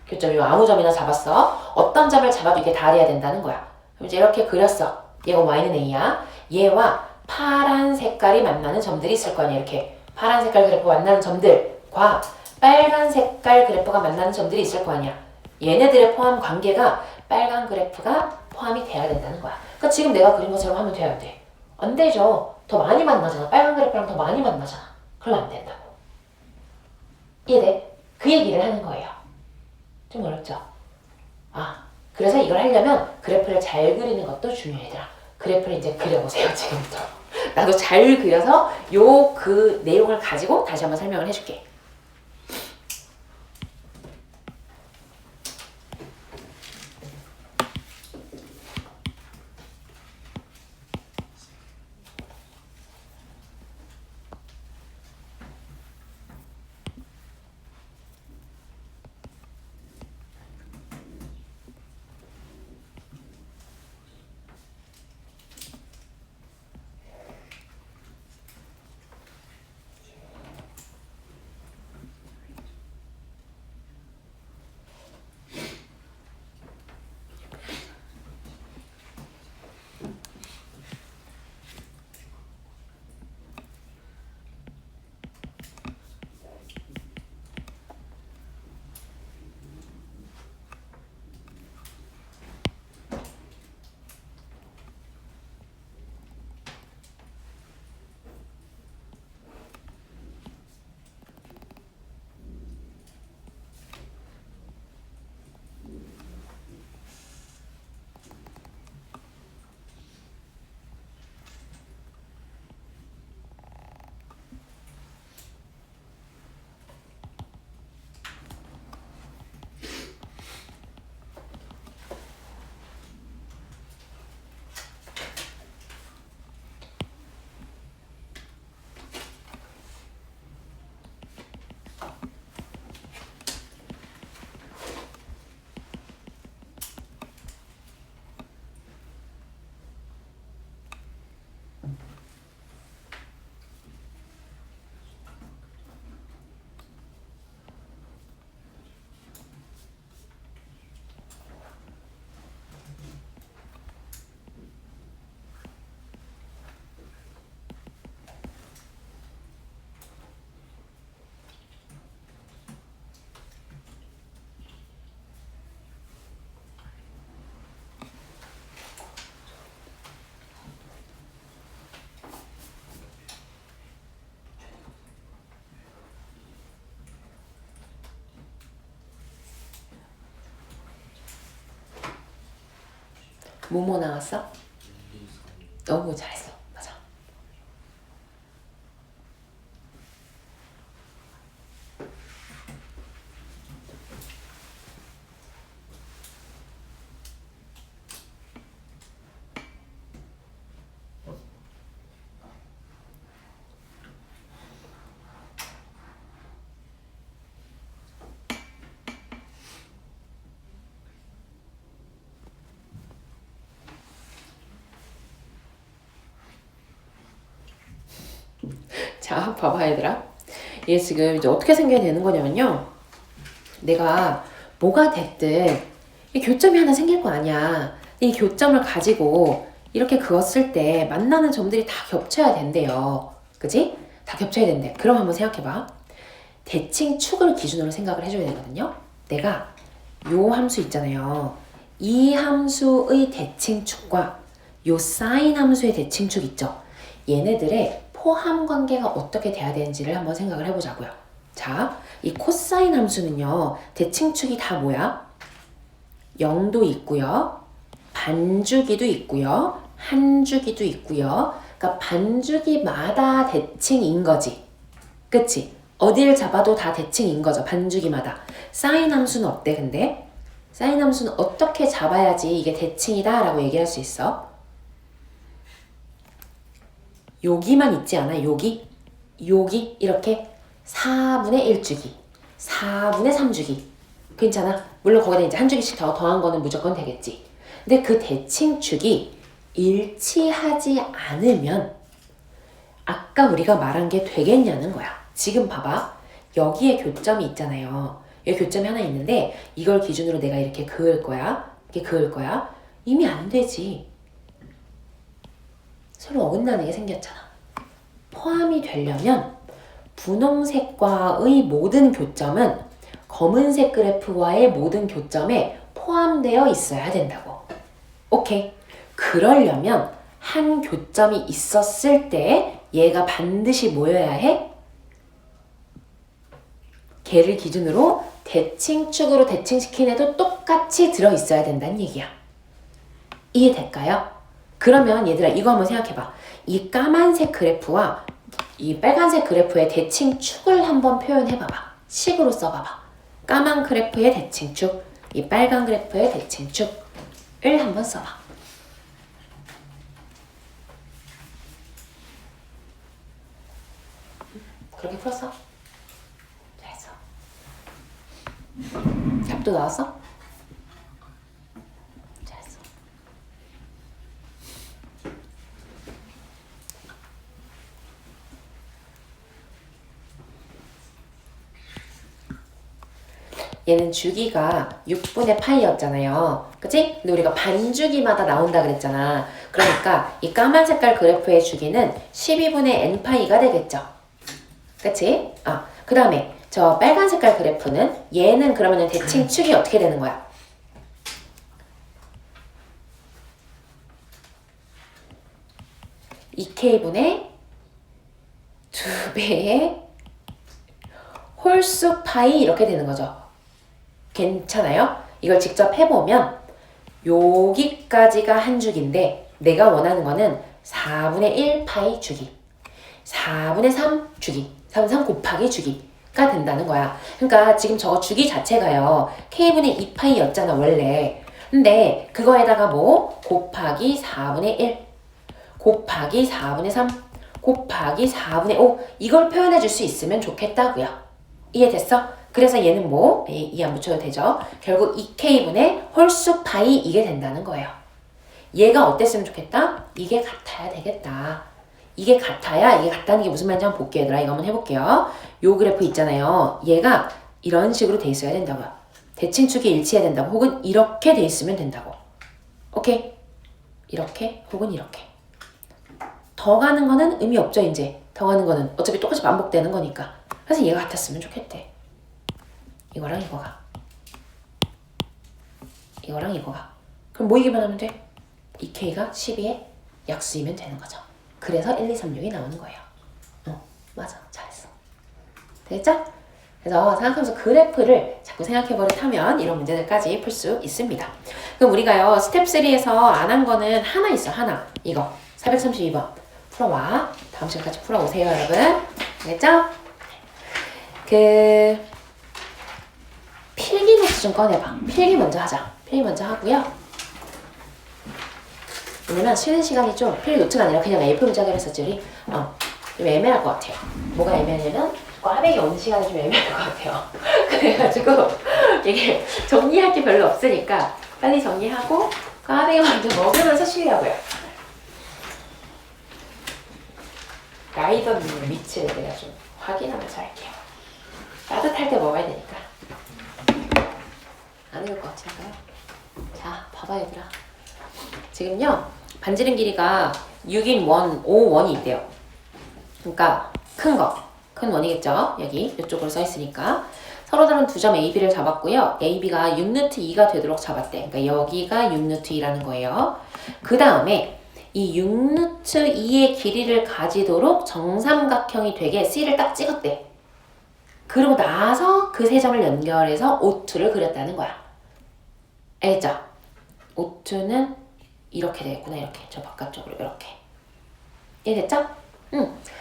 교점이 아무 점이나 잡았어. 어떤 점을 잡아도 이게 다 돼야 된다는 거야. 그럼 이제 이렇게 그렸어. 얘가 y는 a야. 얘와 파란 색깔이 만나는 점들이 있을 거 아니야. 이렇게 파란 색깔 그래프가 만나는 점들과 빨간 색깔 그래프가 만나는 점들이 있을 거 아니야. 얘네들의 포함 관계가 빨간 그래프가 포함이 돼야 된다는 거야. 그러니까 지금 내가 그린 것처럼 하면 돼야 돼. 안 되죠. 더 많이 만나잖아. 빨간 그래프랑 더 많이 만나잖아. 그러면 안 된다고. 이해돼? 그 얘기를 하는 거예요. 좀 어렵죠? 그래서 이걸 하려면 그래프를 잘 그리는 것도 중요하더라. 그래프를 이제 그려보세요, 지금부터. 나도 잘 그려서 그 내용을 가지고 다시 한번 설명을 해줄게. 뭐뭐 나왔어? 너무 잘했어. 맞아. 자, 봐봐 얘들아. 얘 지금 이제 어떻게 생겨야 되는 거냐면요. 내가 뭐가 됐든 이 교점이 하나 생길 거 아니야. 이 교점을 가지고 이렇게 그었을 때 만나는 점들이 다 겹쳐야 된대요. 그치? 다 겹쳐야 된대. 그럼 한번 생각해봐. 대칭축을 기준으로 생각을 해줘야 되거든요. 내가 요 함수 있잖아요. 이 함수의 대칭축과 요 사인 함수의 대칭축 있죠. 얘네들의 포함 관계가 어떻게 돼야 되는지를 한번 생각을 해보자고요. 자, 이 코사인 함수는요. 대칭축이 다 뭐야? 0도 있고요. 반주기도 있고요. 한주기도 있고요. 그러니까 반주기마다 대칭인 거지. 그치? 어딜 잡아도 다 대칭인 거죠. 반주기마다. 사인 함수는 어때 근데? 사인 함수는 어떻게 잡아야지 이게 대칭이다 라고 얘기할 수 있어? 여기만 있지 않아? 여기? 여기? 이렇게 4분의 1주기, 4분의 3주기. 괜찮아? 물론 거기다 이제 한 주기씩 더한 거는 무조건 되겠지. 근데 그 대칭축이 일치하지 않으면 아까 우리가 말한 게 되겠냐는 거야. 지금 봐봐. 여기에 교점이 있잖아요. 여기 교점이 하나 있는데 이걸 기준으로 내가 이렇게 그을 거야. 이렇게 그을 거야. 이미 안 되지. 서로 어긋나는 게 생겼잖아. 포함이 되려면 분홍색과의 모든 교점은 검은색 그래프와의 모든 교점에 포함되어 있어야 된다고. 오케이. 그러려면 한 교점이 있었을 때 얘가 반드시 모여야 해? 걔를 기준으로 대칭축으로 대칭시킨 애도 똑같이 들어있어야 된다는 얘기야. 이해될까요? 그러면 얘들아 이거 한번 생각해봐. 이 까만색 그래프와 이 빨간색 그래프의 대칭축을 한번 표현해봐봐. 식으로 써봐봐. 까만 그래프의 대칭축, 이 빨간 그래프의 대칭축을 한번 써봐. 그렇게 풀었어? 잘했어. 답도 나왔어? 잘했어. 얘는 주기가 6분의 파이였잖아요. 그치? 근데 우리가 반주기마다 나온다 그랬잖아. 그러니까 이 까만 색깔 그래프의 주기는 12분의 n파이가 되겠죠. 그치? 그 다음에 저 빨간 색깔 그래프는 얘는 그러면 대칭축이 어떻게 되는 거야? 이 k분의 2배의 홀수 파이 이렇게 되는 거죠. 괜찮아요? 이걸 직접 해보면 여기까지가 한 주기인데 내가 원하는 거는 4분의 1 파이 주기, 4분의 3 주기, 4분의 3 곱하기 주기가 된다는 거야. 그러니까 지금 저거 주기 자체가요. k분의 2파이였잖아 원래. 근데 그거에다가 뭐 곱하기 4분의 1 곱하기 4분의 3 곱하기 4분의 5 이걸 표현해 줄 수 있으면 좋겠다고요. 이해됐어? 그래서 얘는 뭐? 이 안 붙여도 되죠. 결국 2k분의 홀수 파이 이게 된다는 거예요. 얘가 어땠으면 좋겠다? 이게 같아야 되겠다. 이게 같아야 이게 같다는 게 무슨 말인지 한번 볼게요. 얘들아 이거 한번 해볼게요. 요 그래프 있잖아요. 얘가 이런 식으로 돼 있어야 된다고요. 대칭축이 일치해야 된다고. 혹은 이렇게 돼 있으면 된다고. 오케이? 이렇게 혹은 이렇게. 더 가는 거는 의미 없죠 이제. 더 가는 거는 어차피 똑같이 반복되는 거니까. 그래서 얘가 같았으면 좋겠대. 이거랑 이거가. 이거랑 이거가. 그럼 모이기만 하면 돼. 2k가 12의 약수이면 되는 거죠. 그래서 1, 2, 3, 6이 나오는 거예요. 맞아. 잘했어. 됐죠? 그래서 생각하면서 그래프를 자꾸 생각해버릇하면 이런 문제들까지 풀 수 있습니다. 그럼 우리가요. 스텝 3에서 안 한 거는 하나 있어. 하나. 이거. 432번. 풀어와. 다음 시간까지 풀어오세요 여러분. 알겠죠? 필기 노트 좀 꺼내봐. 필기 먼저 하자. 필기 먼저 하고요. 왜냐면 쉬는 시간이 좀 필기 노트가 아니라 그냥 A4 문자기로 했었지 우리. 좀 애매할 것 같아요. 뭐가 애매하냐면 꽈배기 오는 시간이 좀 애매할 것 같아요. 그래가지고 이게 정리할 게 별로 없으니까 빨리 정리하고 꽈배기 먼저 먹으면서 쉬려고요. 라이더님의 위치를 내가 좀 확인하면서 할게요. 따뜻할 때 먹어야 되니까. 안 익을 것 같은가요? 자, 봐봐 얘들아. 지금요 반지름 길이가 6인 원, 5원이 있대요. 그러니까 큰 원이겠죠? 여기 이쪽으로 써 있으니까 서로 다른 두 점 AB를 잡았고요. AB가 6루트2가 되도록 잡았대. 그러니까 여기가 6루트2라는 거예요. 그 다음에 이 6루트2의 길이를 가지도록 정삼각형이 되게 C를 딱 찍었대. 그러고 나서 그 세 점을 연결해서 O2를 그렸다는 거야. 알겠죠? O2는 이렇게 되겠구나. 이렇게. 저 바깥쪽으로 이렇게. 이해됐죠?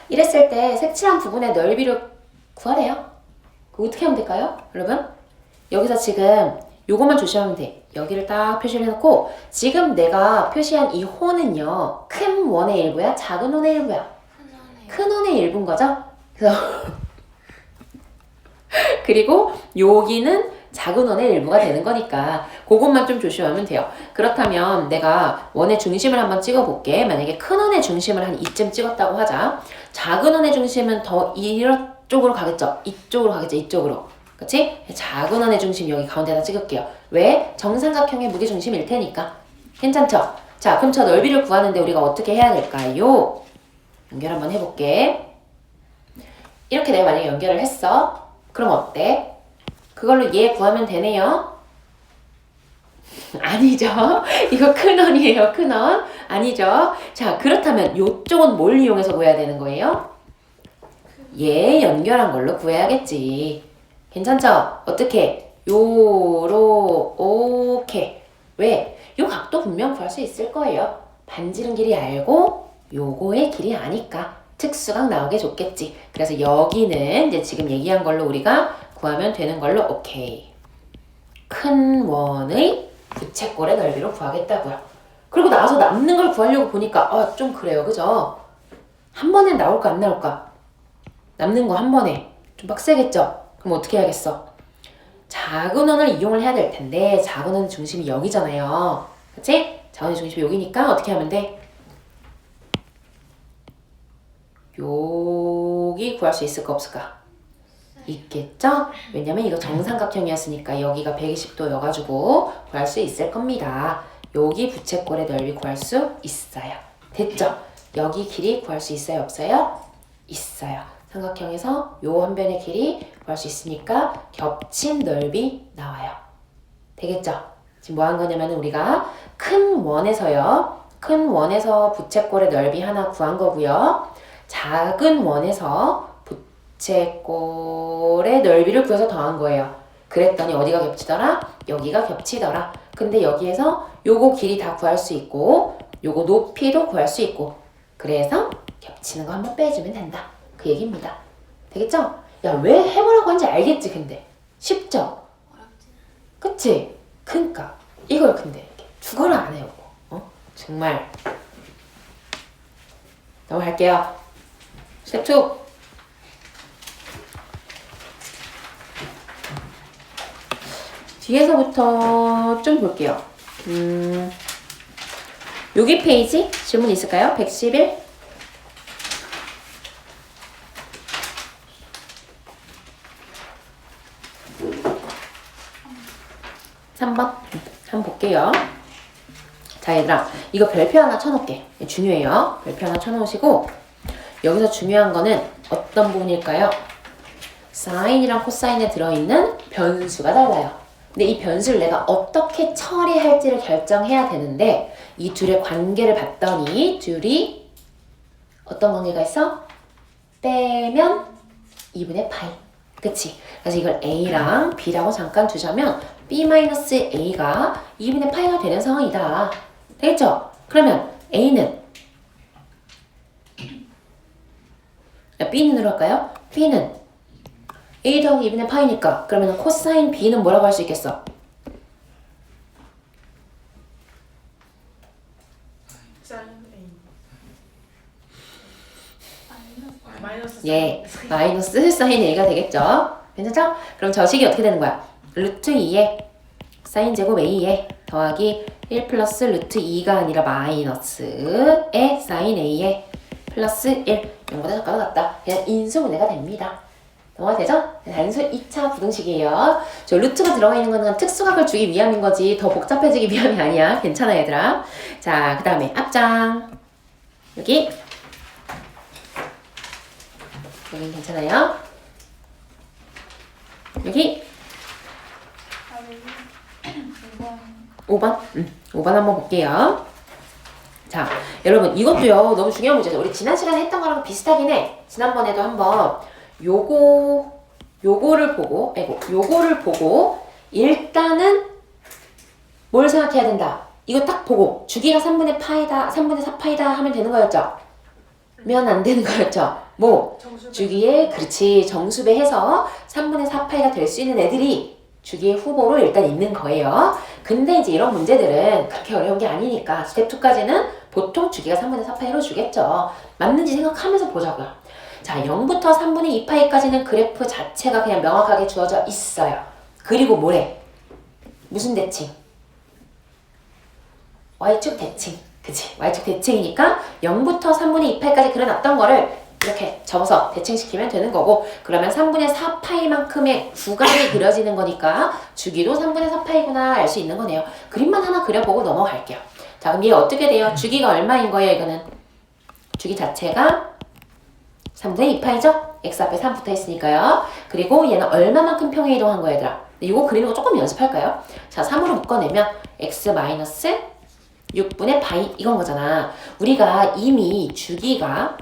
이랬을 때 색칠한 부분의 넓이를 구하래요. 그거 어떻게 하면 될까요? 여러분? 여기서 지금 요것만 조심하면 돼. 여기를 딱 표시를 해놓고 지금 내가 표시한 이 호는요. 큰 원의 일부야? 작은 원의 일부야? 큰 원의 일부인 거죠? 그래서 그리고 여기는 작은 원의 일부가 되는 거니까 그것만 좀 조심하면 돼요. 그렇다면 내가 원의 중심을 한번 찍어볼게. 만약에 큰 원의 중심을 한 이쯤 찍었다고 하자. 작은 원의 중심은 더 이쪽으로 가겠죠? 이쪽으로 가겠죠? 이쪽으로. 그치? 작은 원의 중심 여기 가운데다 찍을게요. 왜? 정삼각형의 무게중심일 테니까. 괜찮죠? 자, 그럼 저 넓이를 구하는데 우리가 어떻게 해야 될까요? 연결 한번 해볼게. 이렇게 내가 만약에 연결을 했어. 그럼 어때? 그걸로 얘 구하면 되네요. 아니죠. 이거 큰 원이에요. 큰 원. 아니죠. 자, 그렇다면 요쪽은 뭘 이용해서 구해야 되는 거예요? 얘 연결한 걸로 구해야겠지. 괜찮죠? 어떻게? 요렇게. 왜? 요 각도 분명 구할 수 있을 거예요. 반지름 길이 알고 요거의 길이 아니까 특수각 나오게 좋겠지. 그래서 여기는 이제 지금 얘기한 걸로 우리가 구하면 되는 걸로 오케이. 큰 원의 부채꼴의 넓이로 구하겠다고요. 그리고 나서 남는 걸 구하려고 보니까 좀 그래요. 그죠? 한 번에 나올까 안 나올까? 남는 거 한 번에 좀 빡세겠죠? 그럼 어떻게 해야겠어? 작은 원을 이용을 해야 될 텐데 작은 원의 중심이 여기잖아요. 그치? 작은 원의 중심이 여기니까 어떻게 하면 돼? 여기 구할 수 있을까 없을까? 있겠죠? 왜냐면 이거 정삼각형이었으니까 여기가 120도여가지고 구할 수 있을 겁니다. 여기 부채꼴의 넓이 구할 수 있어요. 됐죠? 여기 길이 구할 수 있어요? 없어요? 있어요. 삼각형에서 요 한 변의 길이 구할 수 있으니까 겹친 넓이 나와요. 되겠죠? 지금 뭐 한 거냐면 우리가 큰 원에서요. 큰 원에서 부채꼴의 넓이 하나 구한 거고요. 작은 원에서 부채꼴의 넓이를 구해서 더한 거예요. 그랬더니 어디가 겹치더라? 여기가 겹치더라. 근데 여기에서 요거 길이 다 구할 수 있고 요거 높이도 구할 수 있고 그래서 겹치는 거 한번 빼주면 된다. 그 얘기입니다. 되겠죠? 야, 왜 해보라고 하는지 알겠지 근데? 쉽죠? 그치? 그니까 이걸 근데 이렇게 죽어라 안 해요. 정말 넘어갈게요. 스텝 2. 뒤에서부터 좀 볼게요. 여기 페이지 질문 있을까요? 111. 3번 한번 볼게요. 자 얘들아 이거 별표 하나 쳐놓을게. 중요해요. 별표 하나 쳐놓으시고 여기서 중요한 거는 어떤 부분일까요? 사인이랑 코사인에 들어있는 변수가 달라요. 근데 이 변수를 내가 어떻게 처리할지를 결정해야 되는데 이 둘의 관계를 봤더니 둘이 어떤 관계가 있어? 빼면 2분의 파이. 그치? 그래서 이걸 A랑 B라고 잠깐 두자면 B-A가 2분의 파이가 되는 상황이다. 되겠죠? 그러면 A는 B는으로 할까요? B는 A 더하기 2분의 파이니까 그러면 코사인 B는 뭐라고 할 수 있겠어? 예, 마이너스 사인 A가 되겠죠? 괜찮죠? 그럼 저 식이 어떻게 되는 거야? 루트 2에 사인 제곱 A에 더하기 1 플러스 루트 2가 아니라 마이너스에 사인 A에 플러스 1. 0보다 작거나 같다. 그냥 인수분해가 됩니다. 넘어가 되죠? 단수 2차 부등식이에요. 저 루트가 들어가 있는 거는 특수각을 주기 위함인 거지 더 복잡해지기 위함이 아니야. 괜찮아 얘들아. 자, 그 다음에 앞장. 여기 괜찮아요? 여기 5번 5번 한번 볼게요. 자, 여러분 이것도요 너무 중요한 문제죠. 우리 지난 시간에 했던 거랑 비슷하긴 해. 지난번에도 한번 요거를 보고 일단은 뭘 생각해야 된다. 이거 딱 보고 주기가 3분의 파이다 3분의 4파이다 하면 되는 거였죠? 면 안 되는 거였죠? 뭐 주기에 그렇지 정수배해서 3분의 4파이가 될 수 있는 애들이 주기의 후보로 일단 있는 거예요. 근데 이제 이런 문제들은 그렇게 어려운 게 아니니까 스텝 2까지는 보통 주기가 3분의 4파이로 주겠죠. 맞는지 생각하면서 보자고요. 자, 0부터 3분의 2파이까지는 그래프 자체가 그냥 명확하게 주어져 있어요. 그리고 뭐래? 무슨 대칭? Y축 대칭. 그치? Y축 대칭이니까 0부터 3분의 2파이까지 그려놨던 거를 이렇게 접어서 대칭시키면 되는 거고, 그러면 3분의 4파이만큼의 구간이 그려지는 거니까 주기도 3분의 4파이구나 알 수 있는 거네요. 그림만 하나 그려보고 넘어갈게요. 자, 그럼 얘 어떻게 돼요? 주기가 얼마인 거예요, 이거는? 주기 자체가 3분의 2파이죠? x 앞에 3 붙어 있으니까요. 그리고 얘는 얼마만큼 평행 이동한 거야, 얘들아? 이거 그리는 거 조금 연습할까요? 자, 3으로 묶어내면 x 마이너스 6분의 파이 이건 거잖아. 우리가 이미 주기가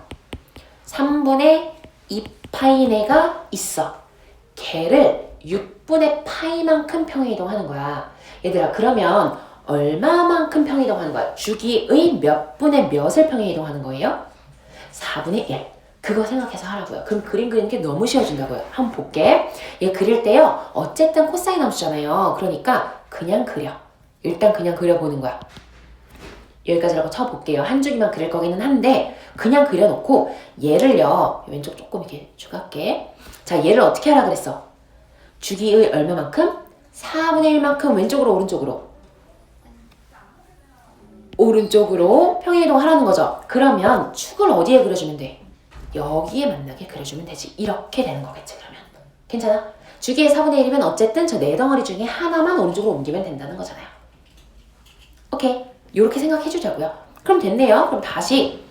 3분의 2파이네가 있어. 걔를 6분의 파이만큼 평행 이동하는 거야. 얘들아, 그러면 얼마만큼 평행 이동하는 거야? 주기의 몇 분의 몇을 평행 이동하는 거예요? 4분의 1. 그거 생각해서 하라고요. 그럼 그림 그리는 게 너무 쉬워진다고요. 한번 볼게. 얘 그릴 때요. 어쨌든 코사인 함수잖아요. 그러니까 그냥 그려. 일단 그냥 그려보는 거야. 여기까지라고 쳐볼게요. 한 주기만 그릴 거기는 한데 그냥 그려놓고 얘를요. 왼쪽 조금 이렇게 추가할게. 자, 얘를 어떻게 하라 그랬어? 주기의 얼마만큼? 4분의 1만큼 왼쪽으로 오른쪽으로? 오른쪽으로 평행이동 하라는 거죠. 그러면 축을 어디에 그려주면 돼? 여기에 만나게 그려주면 되지. 이렇게 되는 거겠지 그러면. 괜찮아? 주기의 4분의 1이면 어쨌든 저 네 덩어리 중에 하나만 오른쪽으로 옮기면 된다는 거잖아요. 오케이. 이렇게 생각해 주자고요. 그럼 됐네요. 그럼 다시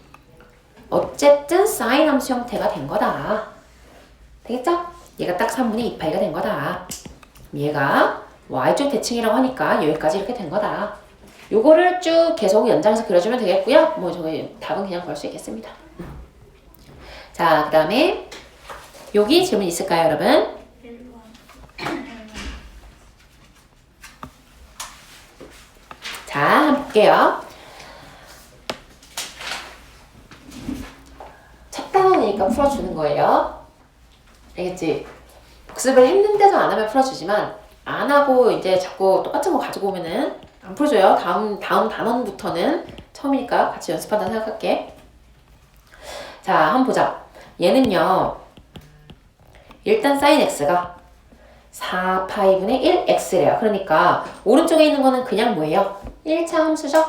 어쨌든 사인 함수 형태가 된 거다. 되겠죠? 얘가 딱 3분의 2파이가 된 거다. 얘가 y축 대칭이라고 하니까 여기까지 이렇게 된 거다. 요거를 쭉 계속 연장해서 그려주면 되겠고요. 뭐 저기 답은 그냥 볼 수 있겠습니다. 자, 그 다음에 여기 질문 있을까요, 여러분? 자, 한번 볼게요. 첫 단원이니까 풀어주는 거예요. 알겠지? 복습을 했는데도 안 하면 풀어주지만 안 하고 이제 자꾸 똑같은 거 가지고 오면은 안 풀어줘요. 다음 단원부터는 처음이니까 같이 연습한다 생각할게. 자, 한번 보자. 얘는요. 일단 sin x가 4파이분의 1x래요. 그러니까 오른쪽에 있는 거는 그냥 뭐예요? 1차 함수죠?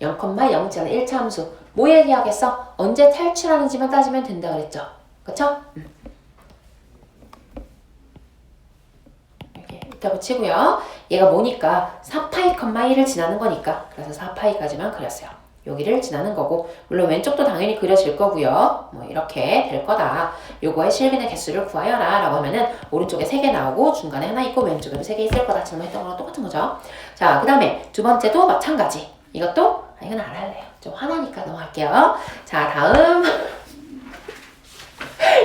0,0잖아. 1차 함수. 뭐 얘기하겠어? 언제 탈출하는지만 따지면 된다 그랬죠? 그쵸? 이렇게 있다고 치고요. 얘가 뭐니까 4파이, 1을 지나는 거니까 그래서 4파이까지만 그렸어요. 여기를 지나는 거고, 물론 왼쪽도 당연히 그려질 거고요. 뭐 이렇게 될 거다. 요거의 실빈의 개수를 구하여라 라고 하면은 오른쪽에 3개 나오고 중간에 하나 있고 왼쪽에도 3개 있을 거다. 질문했던 거랑 똑같은 거죠. 자, 그 다음에 두 번째도 마찬가지. 이것도 이건 안 할래요. 좀 화나니까 넘어갈게요. 자, 다음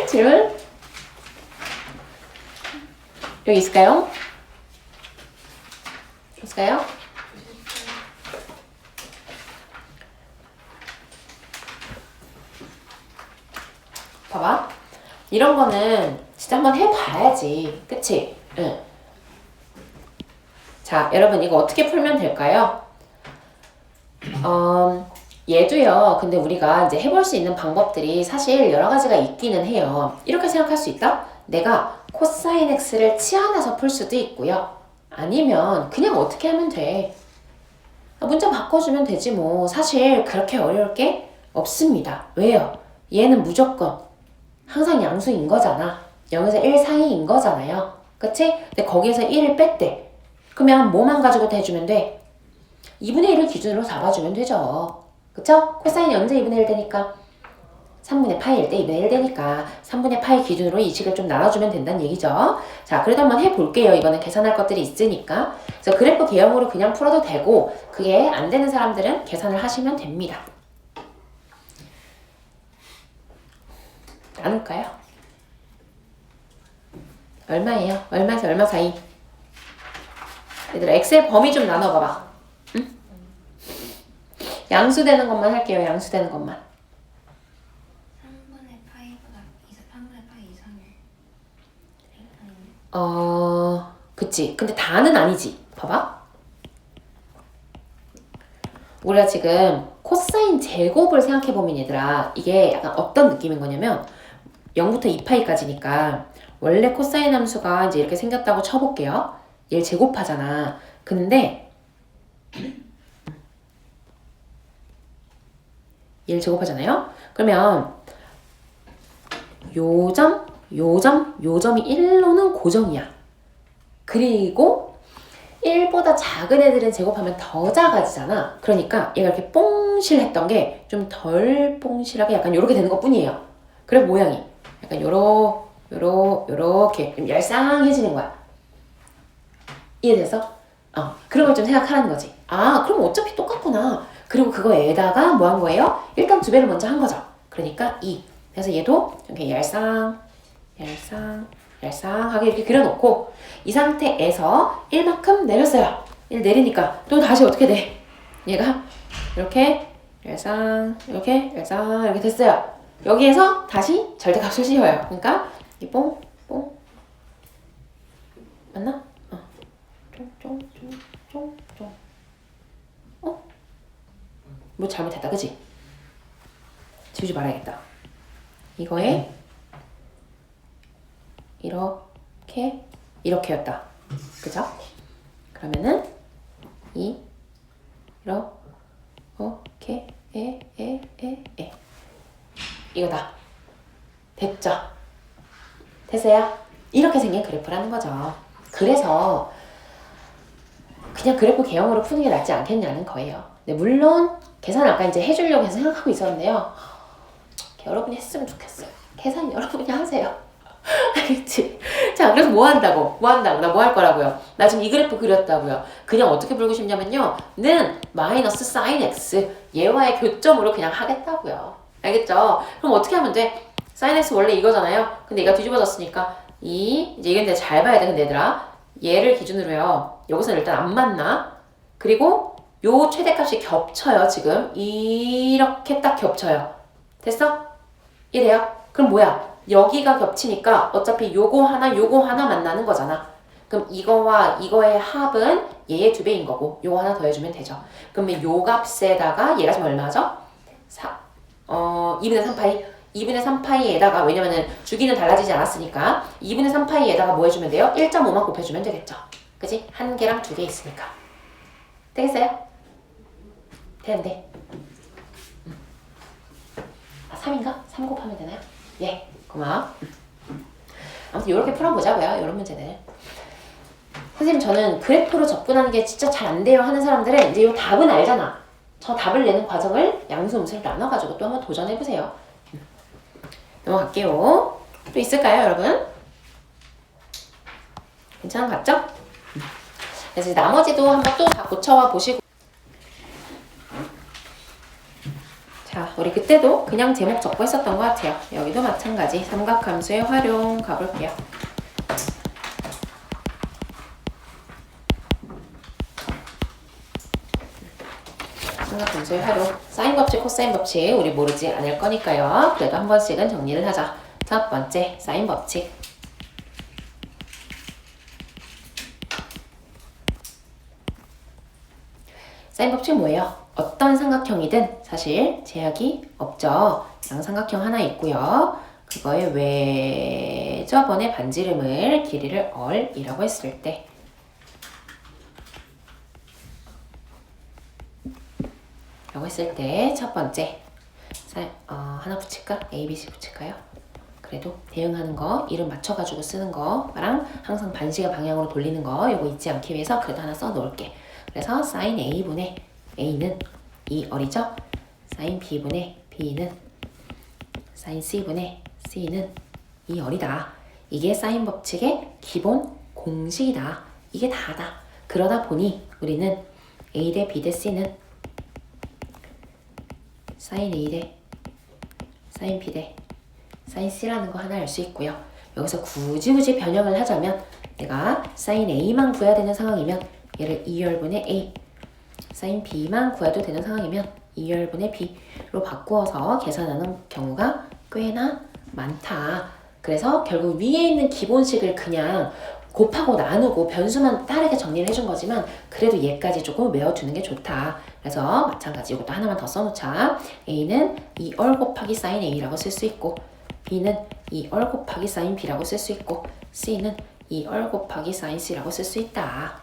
질문 여기 있을까요? 있을까요? 봐봐. 이런 거는 진짜 한번 해봐야지. 그치? 응. 자, 여러분 이거 어떻게 풀면 될까요? 얘도요. 근데 우리가 이제 해볼 수 있는 방법들이 사실 여러 가지가 있기는 해요. 이렇게 생각할 수 있다? 내가 코사인 x를 치환해서 풀 수도 있고요. 아니면 그냥 어떻게 하면 돼. 문자 바꿔주면 되지 뭐. 사실 그렇게 어려울 게 없습니다. 왜요? 얘는 무조건 항상 양수인 거잖아. 0에서 1 사이인 거잖아요. 그치? 근데 거기에서 1을 뺐대. 그러면 뭐만 가지고 대주면 돼? 2분의 1을 기준으로 잡아주면 되죠. 그쵸? 코사인이 언제 2분의 1 되니까? 3분의 파이일 때 2분의 1 되니까 3분의 파이 기준으로 이 식을 좀 나눠주면 된다는 얘기죠. 자, 그래도 한번 해볼게요. 이번엔 계산할 것들이 있으니까. 그래서 그래프 개형으로 그냥 풀어도 되고 그게 안 되는 사람들은 계산을 하시면 됩니다. 나눌까요? 얼마예요? 얼마에서 얼마 사이? 얘들아 엑셀 범위 좀 나눠봐봐. 응? 양수되는 것만 할게요. 양수되는 것만. 3분의 파이보다 3분의 파이 이상일. 그치. 근데 다는 아니지. 봐봐. 우리가 지금 코사인 제곱을 생각해보면 얘들아 이게 약간 어떤 느낌인 거냐면 0부터 2파이까지니까 원래 코사인 함수가 이제 이렇게 생겼다고 쳐볼게요. 얘를 제곱하잖아. 근데 얘를 제곱하잖아요. 그러면 요 점, 요 점이 1로는 고정이야. 그리고 1보다 작은 애들은 제곱하면 더 작아지잖아. 그러니까 얘가 이렇게 뽕실했던 게 좀 덜 뽕실하게 약간 요렇게 되는 것 뿐이에요. 그래 모양이 약간 요렇게 좀 얄쌍해지는 거야. 이해돼서? 그런 걸 좀 생각하라는 거지. 아, 그럼 어차피 똑같구나. 그리고 그거에다가 뭐 한 거예요? 일단 2배를 먼저 한 거죠. 그러니까 2. 그래서 얘도 이렇게 얄쌍하게 이렇게 그려놓고 이 상태에서 1만큼 내렸어요. 1 내리니까 또 다시 어떻게 돼? 얘가 이렇게 이렇게 됐어요. 여기에서 다시 절대값을 씌워요. 그러니까 이 뽕 맞나? 쫑. 뭐 잘못했다, 그치? 지우지 말아야겠다. 이거에 이렇게였다. 그죠? 그러면은 이렇게 이거다. 됐죠? 됐어요? 이렇게 생긴 그래프라는 거죠. 그래서 그냥 그래프 개형으로 푸는 게 낫지 않겠냐는 거예요. 근데 물론 계산 아까 이제 해주려고 해서 생각하고 있었는데요. 여러분이 했으면 좋겠어요. 계산 여러분이 하세요. 알겠지? 자, 그래서 뭐 한다고? 나 뭐 할 거라고요? 나 지금 이 그래프 그렸다고요. 그냥 어떻게 풀고 싶냐면요. 는 마이너스 사인 x 얘와의 교점으로 그냥 하겠다고요. 알겠죠? 그럼 어떻게 하면 돼? 사인 x 원래 이거잖아요. 근데 얘가 뒤집어졌으니까 이제 이건 내가 잘 봐야 돼. 근데 얘들아 얘를 기준으로요. 여기서는 일단 안 만나. 그리고 요 최대값이 겹쳐요. 지금 이렇게 딱 겹쳐요. 됐어? 이래요? 그럼 뭐야? 여기가 겹치니까 어차피 요거 하나 만나는 거잖아. 그럼 이거와 이거의 합은 얘의 2배인 거고 요거 하나 더해주면 되죠. 그러면 요 값에다가 얘가 지금 얼마죠? 2분의 3파이 2분의 3파이에다가 왜냐면은 주기는 달라지지 않았으니까 2분의 3파이에다가 뭐 해주면 돼요? 1.5만 곱해주면 되겠죠. 그치? 한 개랑 2개 있으니까. 되겠어요? 되는데 3인가? 3 곱하면 되나요? 예, 고마워. 아무튼 이렇게 풀어보자고요. 이런 문제들. 선생님 저는 그래프로 접근하는 게 진짜 잘 안 돼요 하는 사람들은 이제 이 답은 알잖아. 저 답을 내는 과정을 양수 음수를 나눠가지고 또 한번 도전해보세요. 넘어갈게요. 또 있을까요 여러분? 괜찮은 것 같죠? 그래서 나머지도 한번 또 다 고쳐와 보시고 자, 우리 그때도 그냥 제목 적고 했었던 것 같아요. 여기도 마찬가지 삼각함수의 활용 가볼게요. 삼각함수의 활용 사인 법칙, 코사인 법칙 우리 모르지 않을 거니까요. 그래도 한 번씩은 정리를 하자. 첫 번째 사인 법칙. 사인 법칙 뭐예요? 어떤 삼각형이든 사실 제약이 없죠. 양삼각형 하나 있고요. 그거의 외접원의 반지름을 길이를 얼이라고 했을 때 첫 번째 하나 붙일까? A, B, C 붙일까요? 그래도 대응하는 거, 이름 맞춰가지고 쓰는 거랑 항상 반시계 방향으로 돌리는 거 요거 잊지 않기 위해서 그래도 하나 써놓을게. 그래서 sin A분의 A는 2얼이죠? sin B분의 B는 sin C분의 C는 2얼이다. 이게 사인 법칙의 기본 공식이다. 이게 다다. 그러다 보니 우리는 A 대 B 대 C는 sin A 대 sin B 대 sin C라는 거 하나 알 수 있고요. 여기서 굳이 변형을 하자면 내가 sin A만 구해야 되는 상황이면 얘를 2열분의 A, sin B만 구해도 되는 상황이면 2열분의 B로 바꾸어서 계산하는 경우가 꽤나 많다. 그래서 결국 위에 있는 기본식을 그냥 곱하고 나누고 변수만 다르게 정리를 해준 거지만 그래도 얘까지 조금 외워두는 게 좋다. 그래서 마찬가지 이것도 하나만 더 써놓자. A는 2얼 곱하기 sin A라고 쓸 수 있고 B는 2얼 곱하기 sin B라고 쓸 수 있고 C는 2얼 곱하기 sin C라고 쓸 수 있다.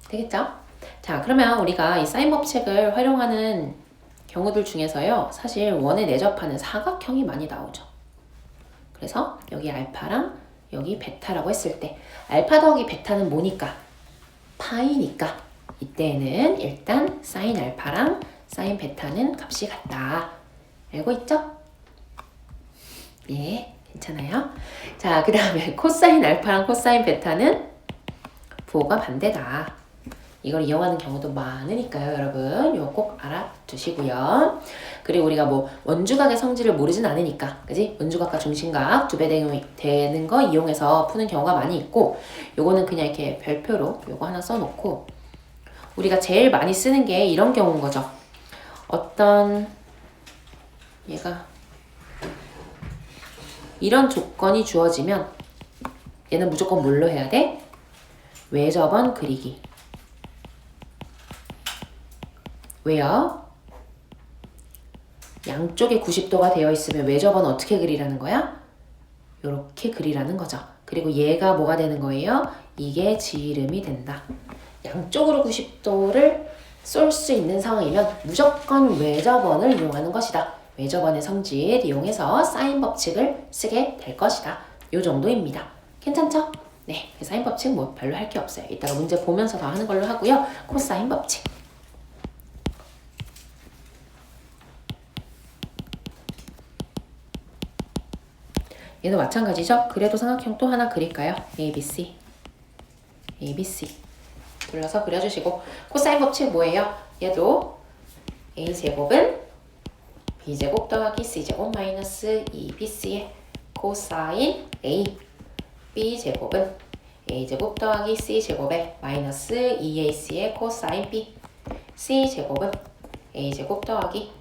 되겠죠? 자, 그러면 우리가 이 사인 법칙을 활용하는 경우들 중에서요, 사실 원에 내접하는 사각형이 많이 나오죠. 그래서 여기 알파랑 여기 베타라고 했을 때 알파 더하기 베타는 뭐니까? 파이니까 이때는 일단 사인 알파랑 사인 베타는 값이 같다. 알고 있죠? 예, 괜찮아요? 자, 그 다음에 코사인 알파랑 코사인 베타는 부호가 반대다. 이걸 이용하는 경우도 많으니까요, 여러분. 이거 꼭 알아두시고요. 그리고 우리가 뭐 원주각의 성질을 모르진 않으니까, 그지? 원주각과 중심각 두 배 되는 거 이용해서 푸는 경우가 많이 있고, 요거는 그냥 이렇게 별표로 요거 하나 써놓고, 우리가 제일 많이 쓰는 게 이런 경우인 거죠. 어떤 얘가 이런 조건이 주어지면 얘는 무조건 뭘로 해야 돼? 외접원 그리기. 왜요? 양쪽에 90도가 되어 있으면 외접원 어떻게 그리라는 거야? 요렇게 그리라는 거죠. 그리고 얘가 뭐가 되는 거예요? 이게 지름이 된다. 양쪽으로 90도를 쏠 수 있는 상황이면 무조건 외접원을 이용하는 것이다. 외접원의 성질 이용해서 사인 법칙을 쓰게 될 것이다. 요 정도입니다. 괜찮죠? 네, 사인 법칙 뭐 별로 할 게 없어요. 이따가 문제 보면서 더 하는 걸로 하고요. 코사인 법칙. 얘도 마찬가지죠? 그래도 삼각형 또 하나 그릴까요? ABC. ABC. 눌러서 그려주시고 코사인 법칙 뭐예요? 얘도 A제곱은 B제곱 더하기 C제곱 마이너스 2BC의 코사인 A. B제곱은 A제곱 더하기 C제곱의 마이너스 2AC의 코사인 B. C제곱은 A제곱 더하기